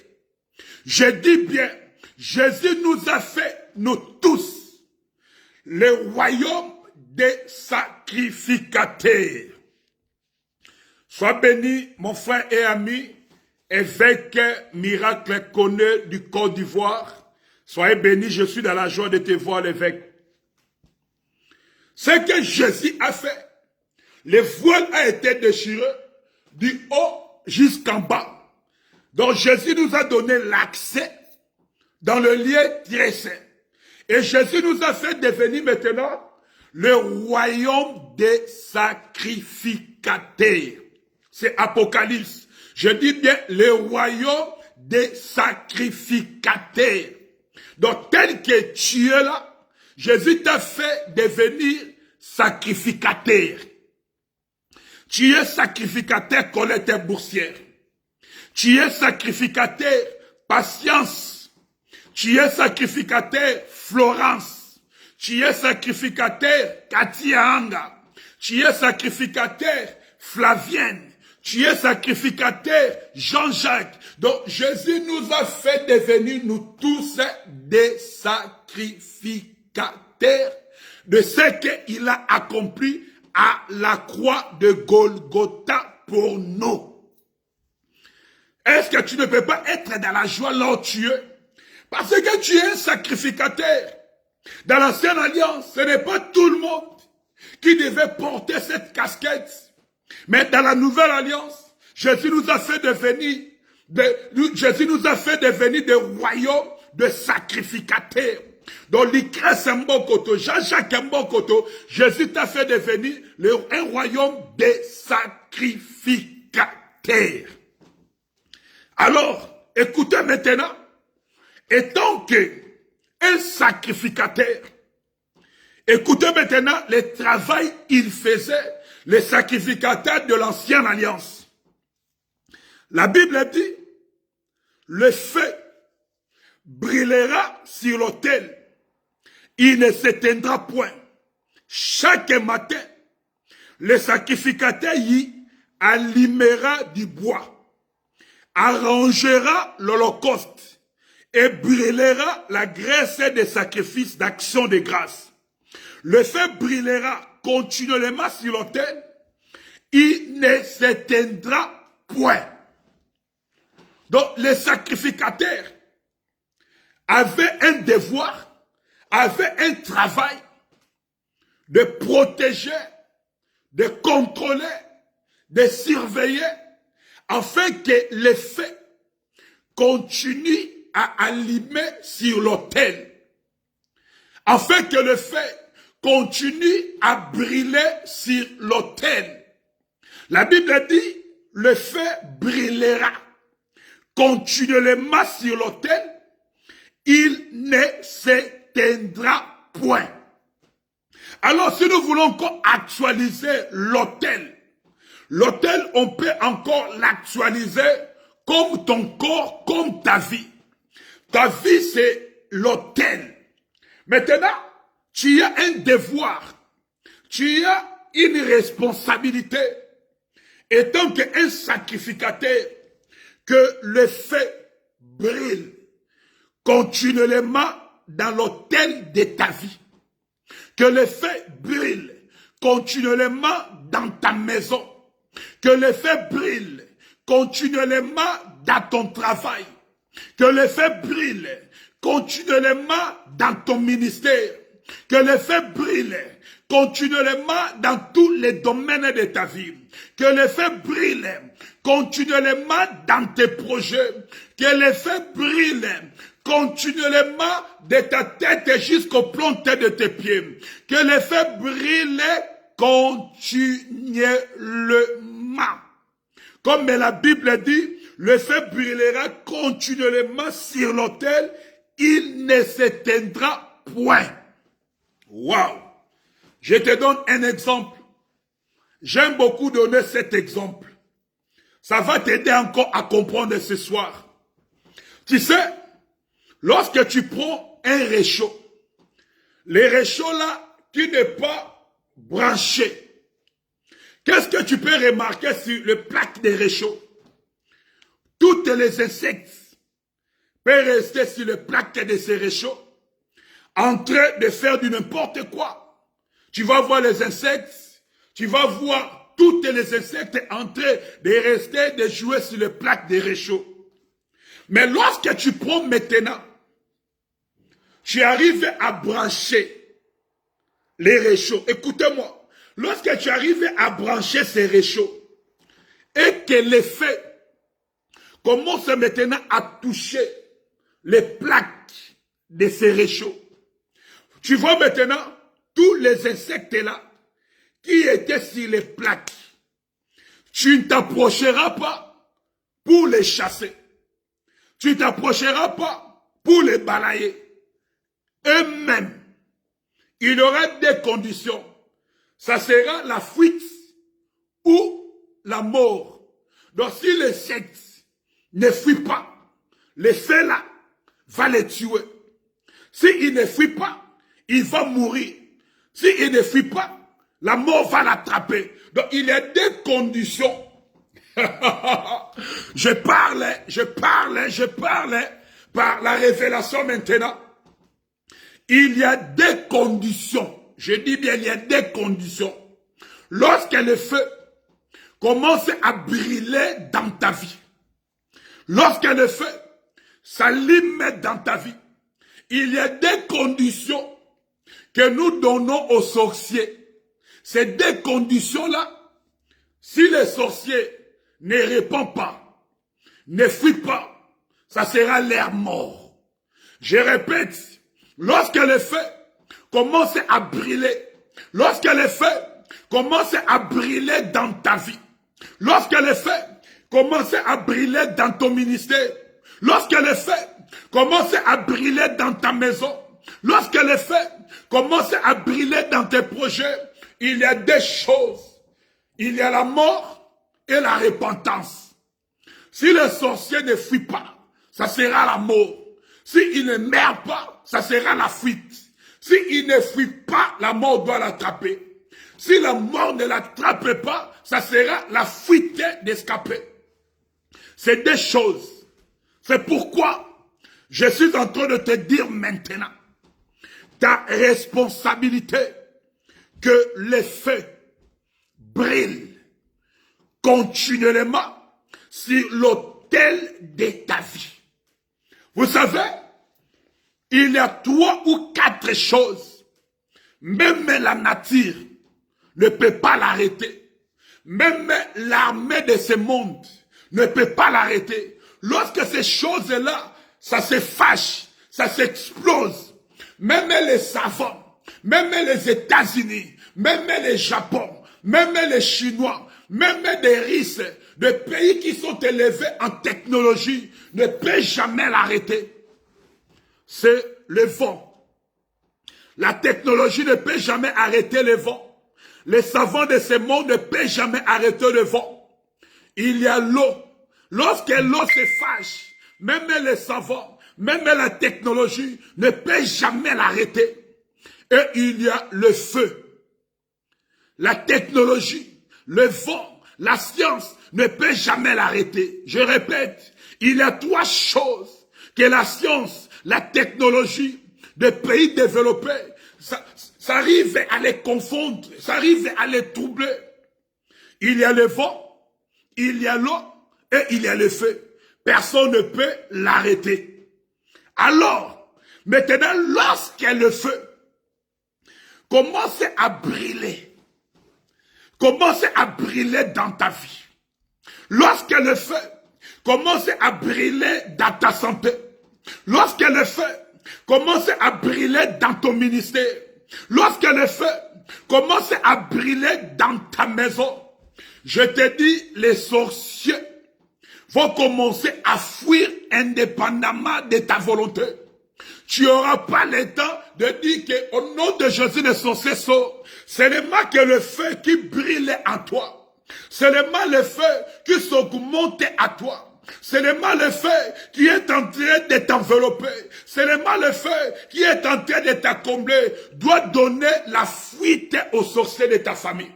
Je dis bien, Jésus nous a fait, nous tous, le royaume des sacrificateurs. Sois béni, mon frère et ami, évêque Miracle Connu du Côte d'Ivoire. Soyez béni, je suis dans la joie de te voir, l'évêque. Ce que Jésus a fait, le voile a été déchiré du haut jusqu'en bas. Donc Jésus nous a donné l'accès dans le lieu très saint. Et Jésus nous a fait devenir maintenant le royaume des sacrificateurs. C'est Apocalypse. Je dis bien le royaume des sacrificateurs. Donc tel que tu es là, Jésus t'a fait devenir sacrificateur. Tu es sacrificateur Colette Boursière. Tu es sacrificateur Patience. Tu es sacrificateur Florence. Tu es sacrificateur Katia Anga. Tu es sacrificateur Flavienne. Tu es sacrificateur Jean-Jacques. Donc Jésus nous a fait devenir nous tous des sacrificateurs de ce qu'il a accompli à la croix de Golgotha pour nous. Est-ce que tu ne peux pas être dans la joie là où tu es? Parce que tu es un sacrificateur. Dans l'ancienne alliance, ce n'est pas tout le monde qui devait porter cette casquette. Mais dans la nouvelle alliance, Jésus nous a fait devenir des royaumes de sacrificateurs. Donc l'Ikres Mbokoto, Jean-Jacques Mbokoto, Jésus t'a fait devenir un royaume des sacrificateurs. Alors, écoutez maintenant, étant qu'un sacrificateur, écoutez maintenant le travail qu'il faisait, les sacrificateurs de l'ancienne alliance. La Bible dit, le feu brûlera sur l'autel, il ne s'éteindra point. Chaque matin, le sacrificateur y allumera du bois, arrangera l'holocauste et brûlera la graisse des sacrifices d'action de grâce. Le feu brûlera continuellement sur l'autel, il ne s'éteindra point. Donc les sacrificateurs avaient un devoir, avaient un travail de protéger, de contrôler, de surveiller, afin que le feu continue à allumer sur l'autel, afin que le feu continue à brûler sur l'autel. La Bible dit, le feu brûlera continuellement sur l'autel, il ne s'éteindra point. Alors si nous voulons encore actualiser l'autel, l'autel on peut encore l'actualiser comme ton corps, comme ta vie. Ta vie c'est l'autel. Maintenant, tu as un devoir, tu as une responsabilité, étant qu'un sacrificateur, que le feu brûle continuellement dans l'autel de ta vie. Que le feu brûle continuellement dans ta maison. Que le feu brûle continuellement dans ton travail. Que le feu brille continuellement dans ton ministère. Que le feu brille continuellement dans tous les domaines de ta vie. Que le feu brille continuellement dans tes projets. Que le feu brille continuellement de ta tête jusqu'aux plantes de tes pieds. Que le feu brille continuellement. Comme la Bible dit, le feu brûlera continuellement sur l'autel, il ne s'éteindra point. Waouh! Je te donne un exemple. J'aime beaucoup donner cet exemple. Ça va t'aider encore à comprendre ce soir. Tu sais, lorsque tu prends un réchaud, les réchauds là, tu n'es pas branché. Qu'est-ce que tu peux remarquer sur le plaque des réchauds? Toutes les insectes peuvent rester sur le plaque de ces réchauds en train de faire du n'importe quoi. Tu vas voir les insectes, tu vas voir toutes les insectes en train de rester, de jouer sur le plaque des réchauds. Mais lorsque tu prends maintenant, tu arrives à brancher les réchauds. Écoutez-moi. Lorsque tu arrives à brancher ces réchauds et que l'effet commence maintenant à toucher les plaques de ces réchauds, tu vois maintenant tous les insectes là qui étaient sur les plaques. Tu ne t'approcheras pas pour les chasser. Tu ne t'approcheras pas pour les balayer. Eux-mêmes, il y aura des conditions. Ça sera la fuite ou la mort. Donc si l'insecte ne fuit pas, le feu là va les tuer. S'il ne fuit pas, il va mourir. S'il ne fuit pas, la mort va l'attraper. Donc il y a des conditions. je parle par la révélation maintenant. Il y a des conditions. Je dis bien, il y a des conditions. Lorsque le feu commence à brûler dans ta vie, lorsque le feu s'allume dans ta vie, il y a des conditions que nous donnons aux sorciers. Ces deux conditions-là, si le sorcier ne répond pas, ne fuit pas, ça sera leur mort. Je répète, lorsque le feu commence à brûler, lorsque le feu commence à brûler dans ta vie, lorsque le feu commence à brûler dans ton ministère, lorsque le feu commence à brûler dans ta maison, lorsque le feu commence à brûler dans tes projets, il y a des choses. Il y a la mort et la repentance. Si le sorcier ne fuit pas, ça sera la mort. S'il ne meurt pas, ça sera la fuite. S'il ne fuit pas, la mort doit l'attraper. Si la mort ne l'attrape pas, ça sera la fuite d'escaper. C'est des choses. C'est pourquoi je suis en train de te dire maintenant, ta responsabilité, que les feux brûlent continuellement sur l'autel de ta vie. Vous savez, il y a 3 ou 4 choses. Même la nature ne peut pas l'arrêter. Même l'armée de ce monde ne peut pas l'arrêter. Lorsque ces choses-là, ça se fâche, ça s'explose. Même les savants, même les États-Unis, même les Japon, même les Chinois, même des Russes, des pays qui sont élevés en technologie, ne peuvent jamais l'arrêter. C'est le vent. La technologie ne peut jamais arrêter le vent. Les savants de ce monde ne peuvent jamais arrêter le vent. Il y a l'eau. Lorsque l'eau se fâche, même les savants, même la technologie ne peut jamais l'arrêter. Et il y a le feu. La technologie, le vent, la science ne peut jamais l'arrêter. Je répète, il y a 3 choses que la science, la technologie des pays développés, ça arrive à les confondre, ça arrive à les troubler. Il y a le vent, il y a l'eau et il y a le feu. personne ne peut l'arrêter. Alors, maintenant, lorsque le feu commence à brûler dans ta vie, lorsque le feu commence à brûler dans ta santé, lorsque le feu commence à brûler dans ton ministère, lorsque le feu commence à brûler dans ta maison, je te dis, les sorciers vont commencer à fuir indépendamment de ta volonté. Tu n'auras pas le temps de dire qu'au nom de Jésus, les sorciers sortent. C'est seulement que le feu qui brûle en toi. C'est seulement le feu qui s'augmente à toi. C'est seulement le feu qui est en train de t'envelopper. C'est seulement le feu qui est en train de t'accombler. Doit donner la fuite aux sorciers de ta famille.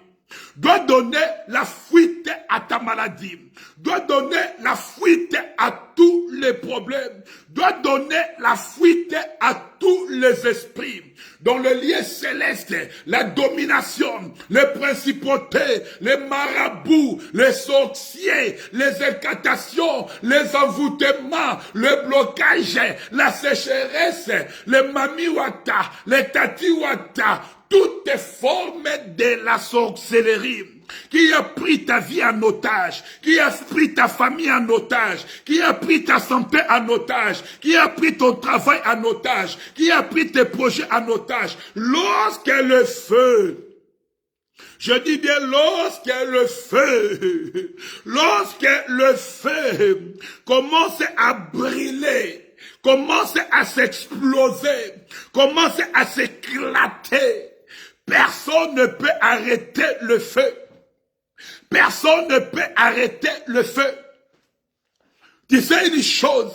Doit donner la fuite à ta maladie. Doit donner la fuite à tous les problèmes. Doit donner la fuite à tous les esprits. Dans le lieu céleste, la domination, les principautés, les marabouts, les sorciers, les incantations, les envoûtements, le blocage, la sécheresse, les mamiwata, les tatiwata, toutes formes de la sorcellerie qui a pris ta vie en otage, qui a pris ta famille en otage, qui a pris ta santé en otage, qui a pris ton travail en otage, qui a pris tes projets en otage. Lorsque le feu, je dis bien lorsque le feu commence à brûler, commence à s'exploser, commence à s'éclater, personne ne peut arrêter le feu. Personne ne peut arrêter le feu. Tu sais une chose,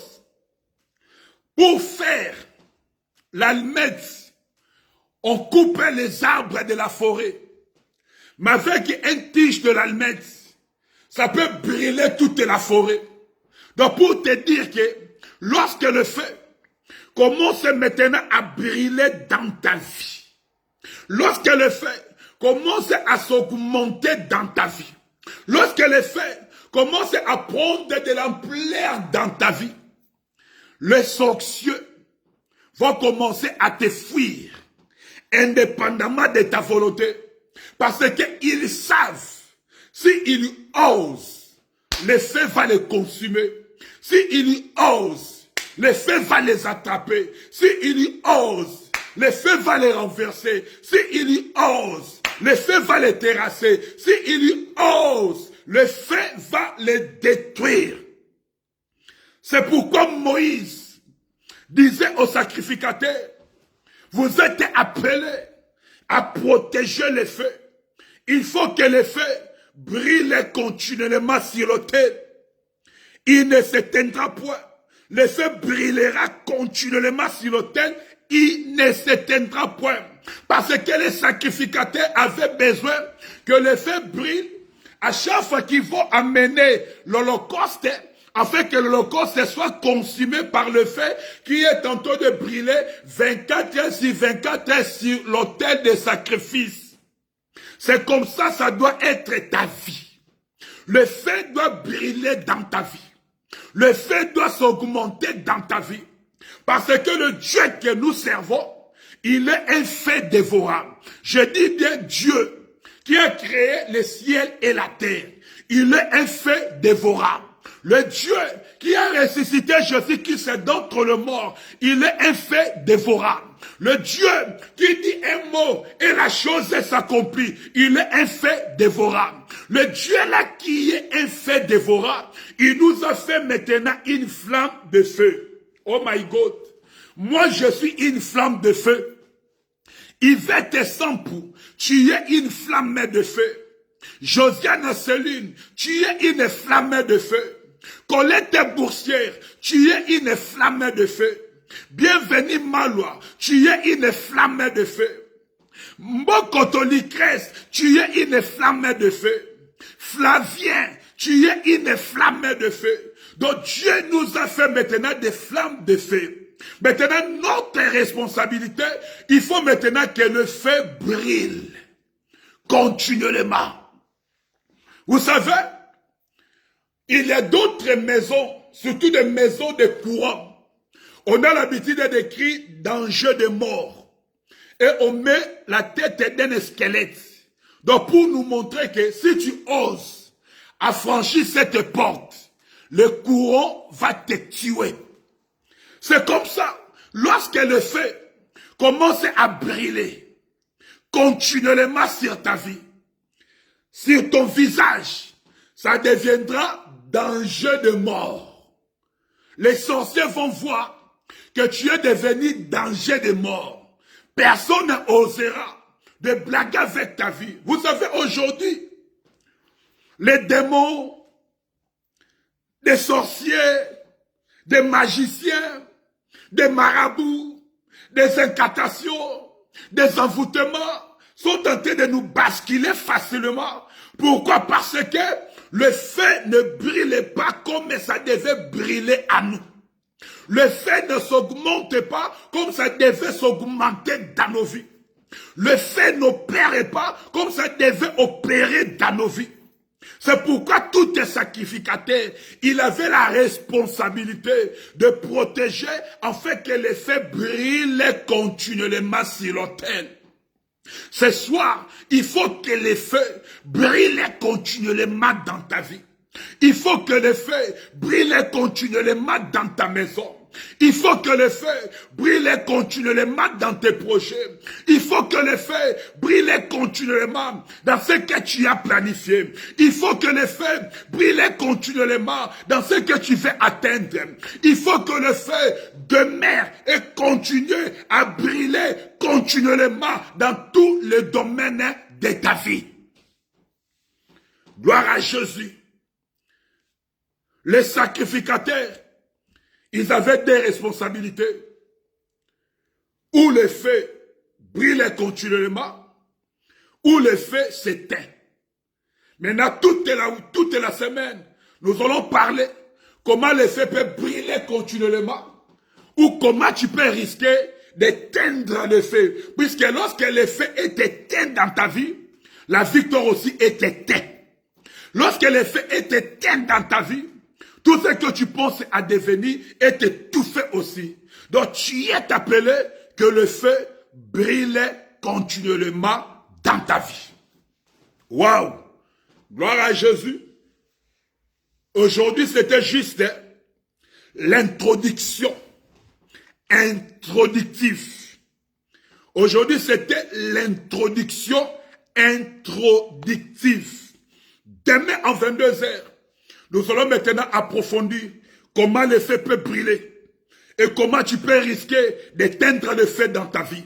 pour faire l'almette, on coupe les arbres de la forêt. Mais avec un tige de l'almette, ça peut brûler toute la forêt. Donc pour te dire que lorsque le feu commence maintenant à brûler dans ta vie, lorsque le feu commence à s'augmenter dans ta vie, lorsque le feu commence à prendre de l'ampleur dans ta vie, les sorciers vont commencer à te fuir, indépendamment de ta volonté, parce qu'ils savent, s'ils osent, le feu va les consumer. S'ils osent, le feu va les attraper. S'ils osent, le feu va les renverser. S'ils osent, le feu va les terrasser. S'ils osent, le feu va les détruire. C'est pourquoi Moïse disait aux sacrificateurs, vous êtes appelés à protéger le feu. Il faut que le feu brûle continuellement sur l'autel. Il ne s'éteindra point. Le feu brûlera continuellement sur l'autel. Il ne s'éteindra point. Parce que les sacrificateurs avaient besoin que le feu brûle à chaque fois qu'ils vont amener l'holocauste, afin que l'holocauste soit consumé par le feu qui est en train de brûler 24 heures sur 24 heures sur l'autel des sacrifices. C'est comme ça doit être ta vie. Le feu doit brûler dans ta vie. Le feu doit s'augmenter dans ta vie. Parce que le Dieu que nous servons, il est un feu dévorant. Je dis bien Dieu qui a créé le ciel et la terre. Il est un feu dévorant. Le Dieu qui a ressuscité Jésus-Christ d'entre les morts, il est un feu dévorant. Le Dieu qui dit un mot et la chose s'accomplit, il est un feu dévorant. Le Dieu là qui est un feu dévorant, il nous a fait maintenant une flamme de feu. Oh my God, moi je suis une flamme de feu. Yvette Sampou, tu es une flamme de feu. Josiane Céline, tu es une flamme de feu. Colette Boursière, tu es une flamme de feu. Bienvenue Malois, tu es une flamme de feu. Mbokotolikres, tu es une flamme de feu. Flavien, tu es une flamme de feu. Donc Dieu nous a fait maintenant des flammes de feu. Maintenant, notre responsabilité, il faut maintenant que le feu brûle continuellement. Vous savez, il y a d'autres maisons surtout des maisons de courants, on a l'habitude d'écrire danger de mort. Et on met la tête d'un squelette. Donc pour nous montrer que si tu oses affranchir cette porte, le courant va te tuer. C'est comme ça. Lorsque le feu commence à brûler continuellement sur ta vie, sur ton visage, ça deviendra danger de mort. Les sorciers vont voir que tu es devenu danger de mort. Personne n'osera de blaguer avec ta vie. Vous savez, aujourd'hui, les démons, des sorciers, des magiciens, des marabouts, des incantations, des envoûtements sont tentés de nous basculer facilement. Pourquoi? Parce que le feu ne brûle pas comme ça devait brûler à nous. Le feu ne s'augmente pas comme ça devait s'augmenter dans nos vies. Le feu n'opère pas comme ça devait opérer dans nos vies. C'est pourquoi tout sacrificateur, il avait la responsabilité de protéger afin que le feu brûle continuellement sur l'autel. Ce soir, il faut que le feu brûle continuellement dans ta vie. Il faut que le feu brûle continuellement dans ta maison. Il faut que le feu brûle continuellement dans tes projets. Il faut que le feu brûle continuellement dans ce que tu as planifié. Il faut que le feu brûle continuellement dans ce que tu veux atteindre. Il faut que le feu demeure et continue à brûler continuellement dans tous les domaines de ta vie. Gloire à Jésus. Les sacrificateurs, ils avaient des responsabilités. Ou le feu brûlait continuellement, ou le feu s'éteint. Maintenant, toute la semaine, nous allons parler comment le feu peut brûler continuellement, ou comment tu peux risquer d'éteindre le feu. Puisque lorsque le feu est éteint dans ta vie, la victoire aussi est éteinte. Lorsque le feu est éteint dans ta vie, tout ce que tu penses à devenir est étouffé aussi. Donc tu es appelé que le feu brûle continuellement dans ta vie. Waouh! Gloire à Jésus. Aujourd'hui, c'était juste l'introduction introductive. Aujourd'hui, c'était l'introduction introductive. Demain en 22h, nous allons maintenant approfondir comment le feu peut brûler et comment tu peux risquer d'éteindre le feu dans ta vie.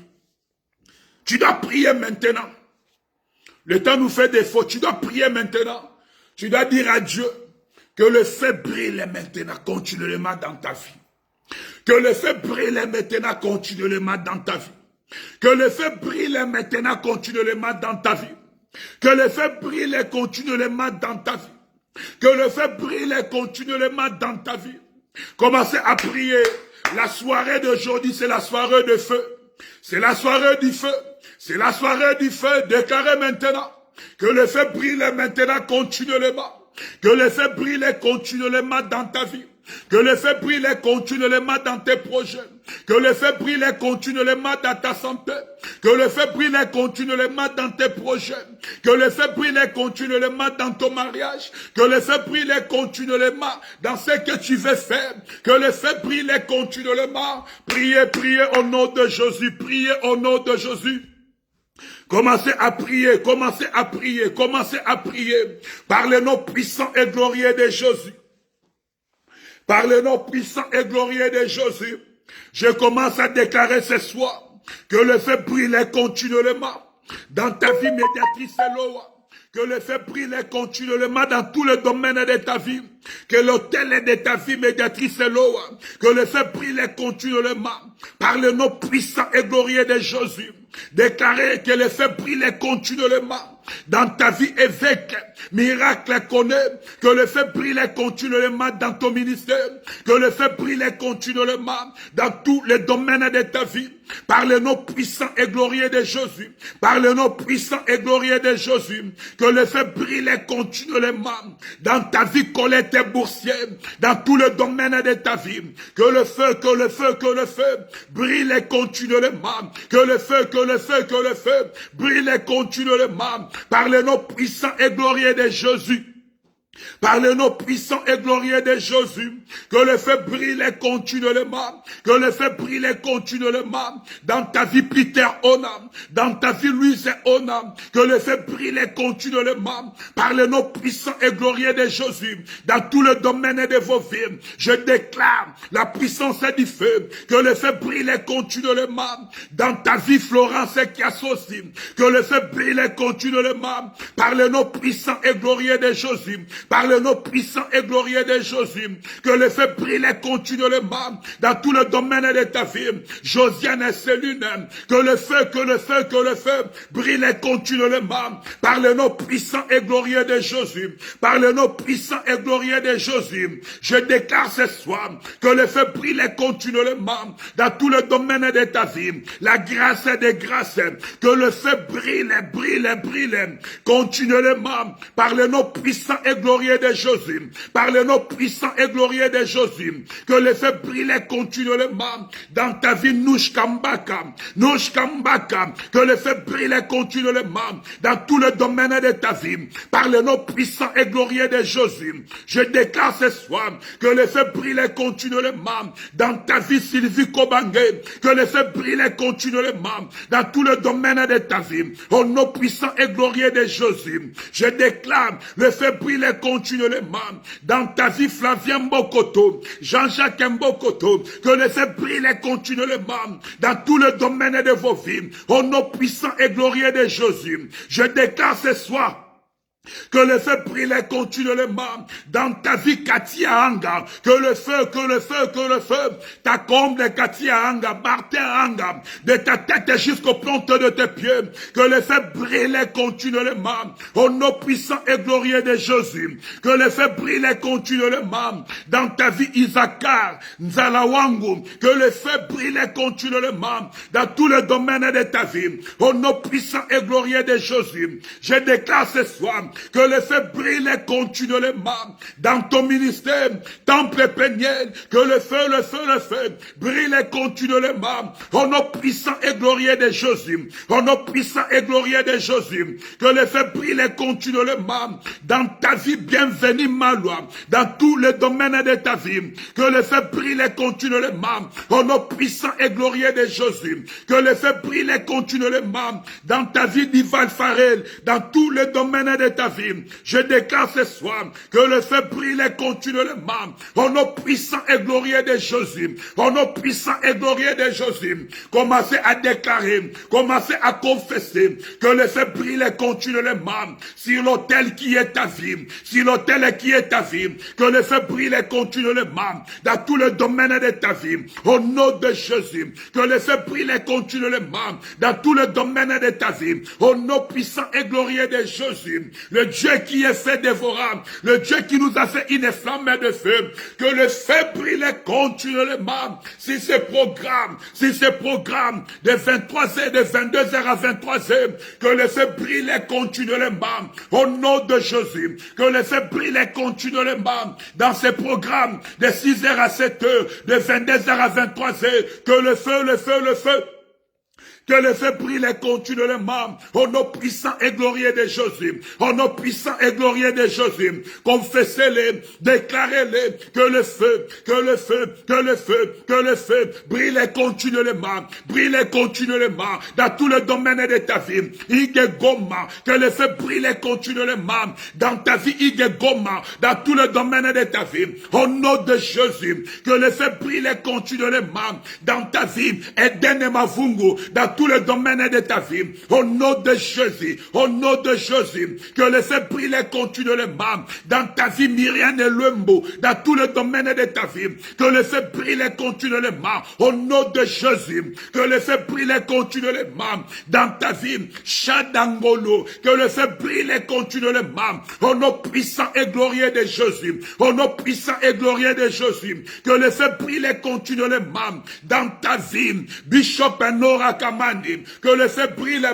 Tu dois prier maintenant. Le temps nous fait défaut. Tu dois prier maintenant. Tu dois dire à Dieu que le feu brûle maintenant continuellement dans ta vie. Que le feu brûle maintenant continuellement dans ta vie. Que le feu brûle maintenant continuellement dans ta vie. Que le feu brûle continuellement dans ta vie. Que le feu brûle continuellement dans ta vie. Commencez à prier. La soirée d'aujourd'hui, c'est la soirée de feu. C'est la soirée du feu. C'est la soirée du feu. Déclarez maintenant que le feu brûle maintenant continuellement. Que le feu brûle continuellement dans ta vie. Que le feu brûle continuellement dans tes projets. Que le feu brûle continuellement dans ta santé. Que le feu brûle continuellement dans tes projets. Que le feu brûle continuellement dans ton mariage. Que le feu brûle continuellement dans ce que tu veux faire. Que le feu brûle continuellement. Priez, priez au nom de Jésus. Priez au nom de Jésus. Commencez à prier, commencez à prier, commencez à prier par le nom puissant et glorieux de Jésus. Par le nom puissant et glorieux de Jésus, je commence à déclarer ce soir que le feu brûle continuellement dans ta vie médiatrice Eloa. Que le feu brûle continuellement dans tous les domaines de ta vie. Que l'autel de ta vie médiatrice Eloa. Que le feu brûle continuellement par le nom puissant et glorieux de Jésus. Déclarer que le feu brûle continuellement dans ta vie évêque, miracle connaît, que le feu brûle continuellement dans ton ministère, que le feu brûle continuellement dans tous les domaines de ta vie, par le nom puissant et glorieux de Jésus, par le nom puissant et glorieux de Jésus, que le feu brille continuellement dans ta vie, Colette et boursière, dans tout le domaine de ta vie, que le feu brille continuellement, que le feu brille continuellement, par le nom puissant et glorieux de Jésus. Par le nom puissant et glorieux de Jésus, que le feu brille continuellement, que le feu brille continuellement dans ta vie Peter Onam, dans ta vie Louise Onam, que le feu brille continuellement par le nom puissant et glorieux de Jésus, dans tout le domaine de vos vies. Je déclare la puissance du feu, que le feu brille continuellement dans ta vie Florence qui associe, que le feu brille continuellement par le nom puissant et glorieux de Jésus, par le nom puissant et glorieux de Jésus, que le feu brille continuellement dans tout le domaine de ta vie. Josiane et Céline, que le feu brille continuellement par le nom puissant et glorieux de Jésus, par le nom puissant et glorieux de Jésus. Je déclare ce soir que le feu brille continuellement dans tout le domaine de ta vie. La grâce des grâces, que le feu brille continuellement par le nom puissant et glorieux de Jésus, par le nom puissant et glorieux de Jésus, que le feu brille continuellement dans ta vie, Nouchkambaka, que le feu brille continuellement dans tout le domaine de ta vie, par le nom puissant et glorieux de Jésus. Je déclare ce soir que le feu brille continuellement dans ta vie, Sylvie Kobange, que le feu brille continuellement dans tout le domaine de ta vie, au nom puissant et glorieux de Jésus. Je déclare le feu brille continuellement dans ta vie, Flavien Mbokoto, Jean-Jacques Mbokoto, que le feu brille continuellement dans tout le domaine de vos vies, au nom puissant et glorieux de Jésus. Je déclare ce soir que le feu brille continuellement dans ta vie, Katia Anga. Que le feu t'accomble, Katia Anga, Martin Anga, de ta tête jusqu'aux plantes de tes pieds. Que le feu brille continuellement au nom puissant et glorieux de Jésus. Que le feu brille continuellement dans ta vie, Isakar, Nzalawangu. Que le feu brille continuellement dans tout le domaine de ta vie. Au nom puissant et glorieux de Jésus. Je déclare ce soir que le feu brille continuellement dans ton ministère, temple péniel, que le feu brille continuellement, au nom puissant et glorieux de Jésus, au nom puissant et glorieux de Jésus, que le feu brille continuellement dans ta vie, bienvenue Malois, dans tous les domaines de ta vie, que le feu brille continuellement, au nom puissant et glorieux de Jésus, que le feu brille continuellement dans ta vie, d'Ivan Farel, dans tous les domaines de ta vie. Je déclare ce soir que le feu brille continuellement au nom puissant et glorieux de Jésus, au nom puissant et glorieux de Jésus. Commencez à déclarer, commencez à confesser que le feu brille continuellement sur l'autel qui est ta vie, sur l'autel qui est ta vie, que le feu brille continuellement dans tout le domaine de ta vie, au nom de Jésus, que le feu brille continuellement dans tout le domaine de ta vie, au nom puissant et glorieux de Jésus. Le Dieu qui est fait dévorant, le Dieu qui nous a fait une flamme de feu, que le feu brille continuellement sur ces programmes de 23h, de 22h à 23h, que le feu brille continuellement au nom de Jésus, que le feu brille continuellement dans ces programmes de 6h à 7h, de 22h à 23h, que le feu que le feu brille continuellement au nom puissant et glorieux de Jésus. Au nom puissant et glorieux de Jésus. Confessez-les, déclarez-les que le feu brille continuellement dans tout le domaine de ta vie. Igegoma, que le feu brille continuellement dans ta vie. Igegoma, dans tout le domaine de ta vie. Au nom de Jésus, que le feu brille continuellement dans ta vie. Eden Mavungu, dans tous les domaines de ta vie. Au nom de Jésus, au nom de Jésus, que le feu brille continuellement dans ta vie, Myriam et Lumbo, dans tous les domaines de ta vie. Que le feu brille continuellement au nom de Jésus. Que le feu brille continuellement dans ta vie, Chadangolo. Que le feu brille continuellement au nom puissant et glorieux de Jésus. Au nom puissant et glorieux de Jésus. Que le feu brille continuellement dans ta vie, Bishop Nora Kamandi. Que le feu brille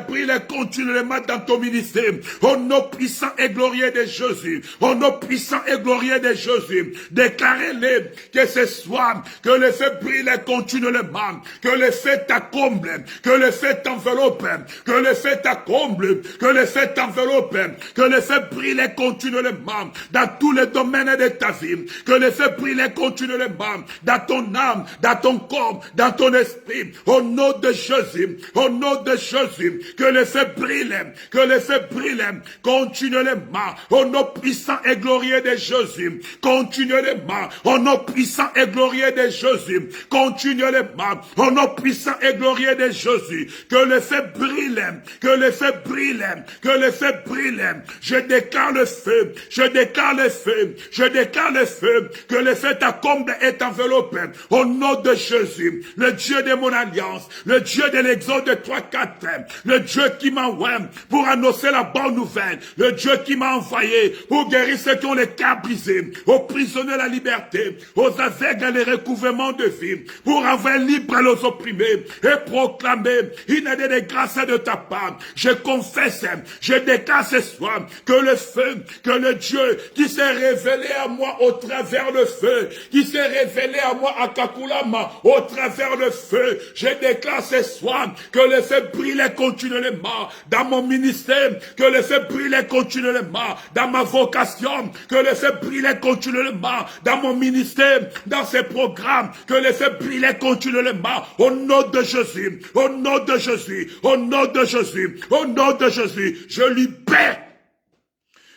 continuellement dans ton ministère. Au nom puissant et glorieux de Jésus. Au nom puissant et glorieux de Jésus. Déclarez-le que ce soit, que le feu brille continuellement. Que le feu t'accomble. Que le feu t'enveloppe. Que le feu t'accomble. Que le feu t'enveloppe. Que le feu brille continuellement dans tous les domaines de ta vie. Que le feu brille continuellement dans ton âme, dans ton corps, dans ton esprit. Au nom de Jésus. Au nom de Jésus. Que le feu brille. Que le feu brille continuellement. Au nom puissant et glorieux de Jésus. Continuellement. Au nom puissant et glorieux de Jésus. Continuellement. Au nom puissant et glorieux de Jésus. Que le feu brille. Que le feu brille. Que le feu brille. Je déclare le feu. Je déclare le feu. Je déclare le feu. Que le feu t'accomble et t'enveloppe. Au nom de Jésus. Le Dieu de mon alliance. Le Dieu de l'exode de 3-4. Le Dieu qui m'envoie pour annoncer la bonne nouvelle. Le Dieu qui m'a envoyé pour guérir ceux qui ont les cœurs brisés. Aux prisonniers la liberté. Aux aveugles les recouvrements de vie. Pour envoyer libre les opprimés. Et proclamer une année de grâce de ta part. Je confesse. Je déclare ce soir que le feu, que le Dieu qui s'est révélé à moi au travers le feu, qui s'est révélé à moi à Kakulama au travers le feu, je déclare ce soir que le feu brille continuellement dans mon ministère, que le feu brille continuellement dans ma vocation, que le feu brille continuellement dans mon ministère, dans ces programmes, que le feu brille continuellement au nom de Jésus, au nom de Jésus, au nom de Jésus, au nom de Jésus, je libère.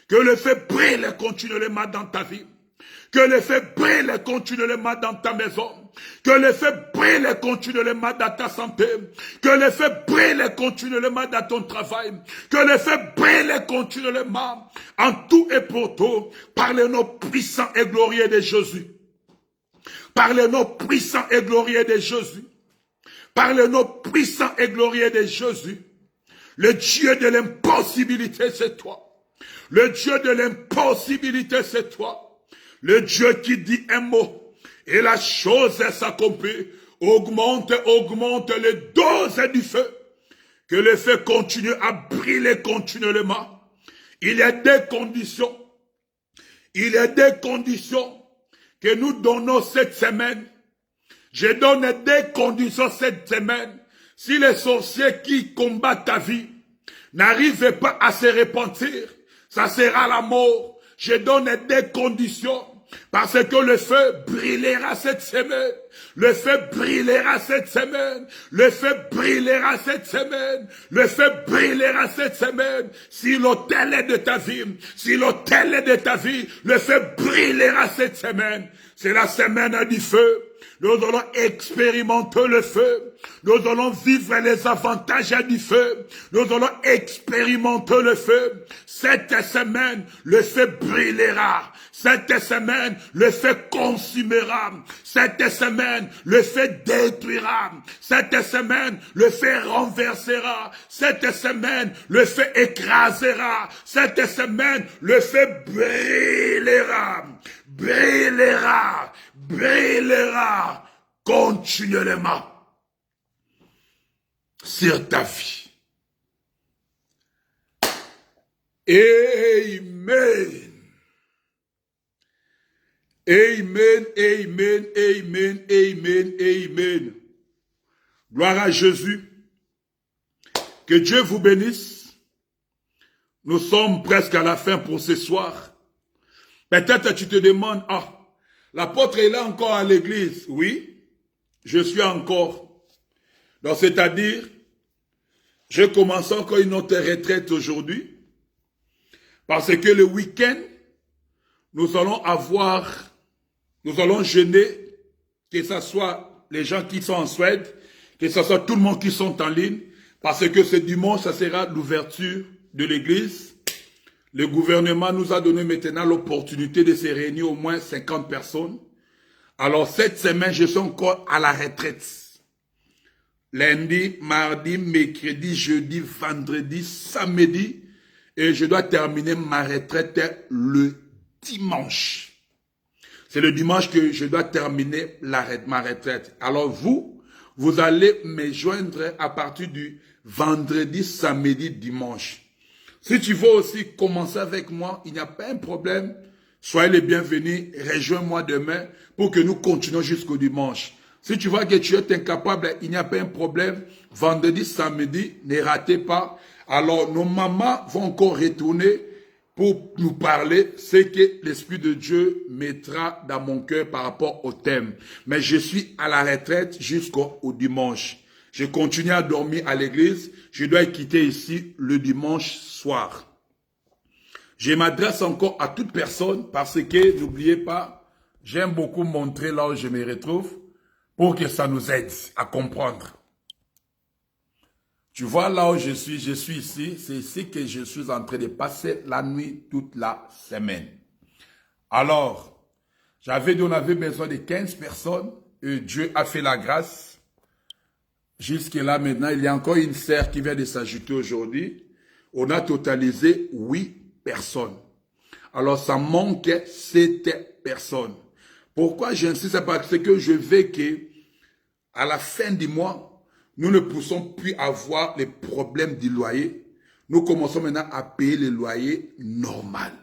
Que le feu brille continuellement dans ta vie. Que le feu brille continuellement dans ta maison. Que le feu brille continuellement dans ta santé. Que le feu brille continuellement dans ton travail. Que le feu brille continuellement en tout et pour tout par le nom puissant et glorieux de Jésus. Par le nom puissant et glorieux de Jésus. Par le nom puissant et glorieux de Jésus. Le Dieu de l'impossibilité, c'est toi. Le Dieu de l'impossibilité, c'est toi. Le Dieu qui dit un mot et la chose s'accomplit. Augmente les doses du feu. Que le feu continue à briller continuellement. Il y a des conditions. Il y a des conditions que nous donnons cette semaine. Je donne des conditions cette semaine. Si les sorciers qui combattent ta vie n'arrivent pas à se repentir, ça sera la mort. Je donne des conditions. Parce que le feu brillera cette semaine. Le feu brillera cette semaine. Le feu brillera cette semaine. Le feu brillera cette semaine. Si l'autel est de ta vie, si l'autel est de ta vie, le feu brillera cette semaine. C'est la semaine du feu. Nous allons expérimenter le feu. Nous allons vivre les avantages du feu. Nous allons expérimenter le feu. Cette semaine, le feu brillera. Cette semaine, le feu consumera. Cette semaine, le feu détruira. Cette semaine, le feu renversera. Cette semaine, le feu écrasera. Cette semaine, le feu brillera. Brillera. Brillera continuellement sur ta vie. Amen. Amen, amen, amen, amen, amen. Gloire à Jésus. Que Dieu vous bénisse. Nous sommes presque à la fin pour ce soir. Peut-être tu te demandes, l'apôtre est là encore à l'église. Oui, je suis encore. Donc, c'est-à-dire, je commence encore une autre retraite aujourd'hui. Parce que le week-end, nous allons jeûner, que ce soit les gens qui sont en Suède, que ce soit tout le monde qui sont en ligne. Parce que ce dimanche, ça sera l'ouverture de l'église. Le gouvernement nous a donné maintenant l'opportunité de se réunir au moins 50 personnes. Alors cette semaine, je suis encore à la retraite. Lundi, mardi, mercredi, jeudi, vendredi, samedi. Et je dois terminer ma retraite le dimanche. C'est le dimanche que je dois terminer ma retraite. Alors vous allez me joindre à partir du vendredi, samedi, dimanche. Si tu veux aussi commencer avec moi, il n'y a pas un problème. Soyez les bienvenus, rejoins-moi demain pour que nous continuions jusqu'au dimanche. Si tu vois que tu es incapable, il n'y a pas un problème. Vendredi, samedi, ne ratez pas. Alors, nos mamans vont encore retourner pour nous parler ce que l'Esprit de Dieu mettra dans mon cœur par rapport au thème. Mais je suis à la retraite jusqu'au dimanche. Je continue à dormir à l'église. Je dois quitter ici le dimanche soir. Je m'adresse encore à toute personne parce que, n'oubliez pas, j'aime beaucoup montrer là où je me retrouve pour que ça nous aide à comprendre. Tu vois là où je suis ici, c'est ici que je suis en train de passer la nuit toute la semaine. Alors, on avait besoin de 15 personnes et Dieu a fait la grâce. Jusque là maintenant, il y a encore une sœur qui vient de s'ajouter aujourd'hui. On a totalisé 8 personnes. Alors, ça manque 7 personnes. Pourquoi j'insiste? Parce que je veux que, à la fin du mois, nous ne puissions plus avoir les problèmes du loyer. Nous commençons maintenant à payer le loyer normal.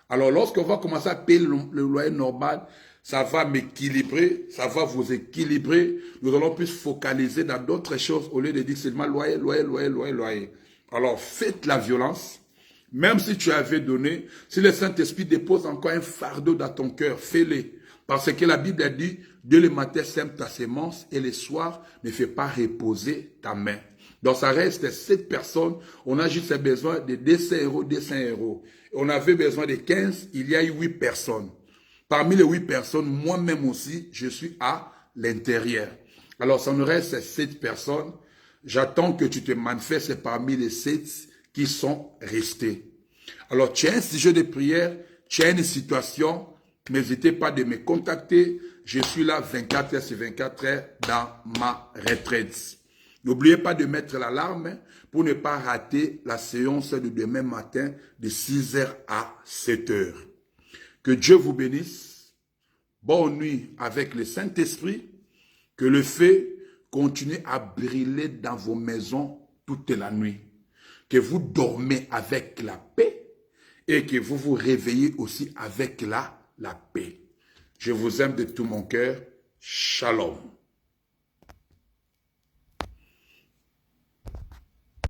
Alors, lorsqu'on va commencer à payer le loyer normal, ça va m'équilibrer, ça va vous équilibrer. Nous allons plus focaliser dans d'autres choses au lieu de dire seulement loyer, loyer, loyer, loyer, loyer. Alors, faites la violence. Même si tu avais donné, si le Saint-Esprit dépose encore un fardeau dans ton cœur, fais-le. Parce que la Bible a dit, Dieu le matin sème ta sémence et le soir ne fait pas reposer ta main. Donc ça reste 7 personnes, on a juste besoin de 200 euros, 200 euros. On avait besoin de 15, il y a eu 8 personnes. Parmi les 8 personnes, moi-même aussi, je suis à l'intérieur. Alors ça nous reste 7 personnes. J'attends que tu te manifestes parmi les 7 qui sont restés. Alors tu as un sujet de prière, tu as une situation, n'hésitez pas de me contacter. Je suis là 24 heures sur 24 heures dans ma retraite. N'oubliez pas de mettre l'alarme pour ne pas rater la séance de demain matin de 6 heures à 7 heures. Que Dieu vous bénisse. Bonne nuit avec le Saint-Esprit. Que le feu continue à brûler dans vos maisons toute la nuit. Que vous dormez avec la paix et que vous vous réveillez aussi avec la paix. Je vous aime de tout mon cœur. Shalom.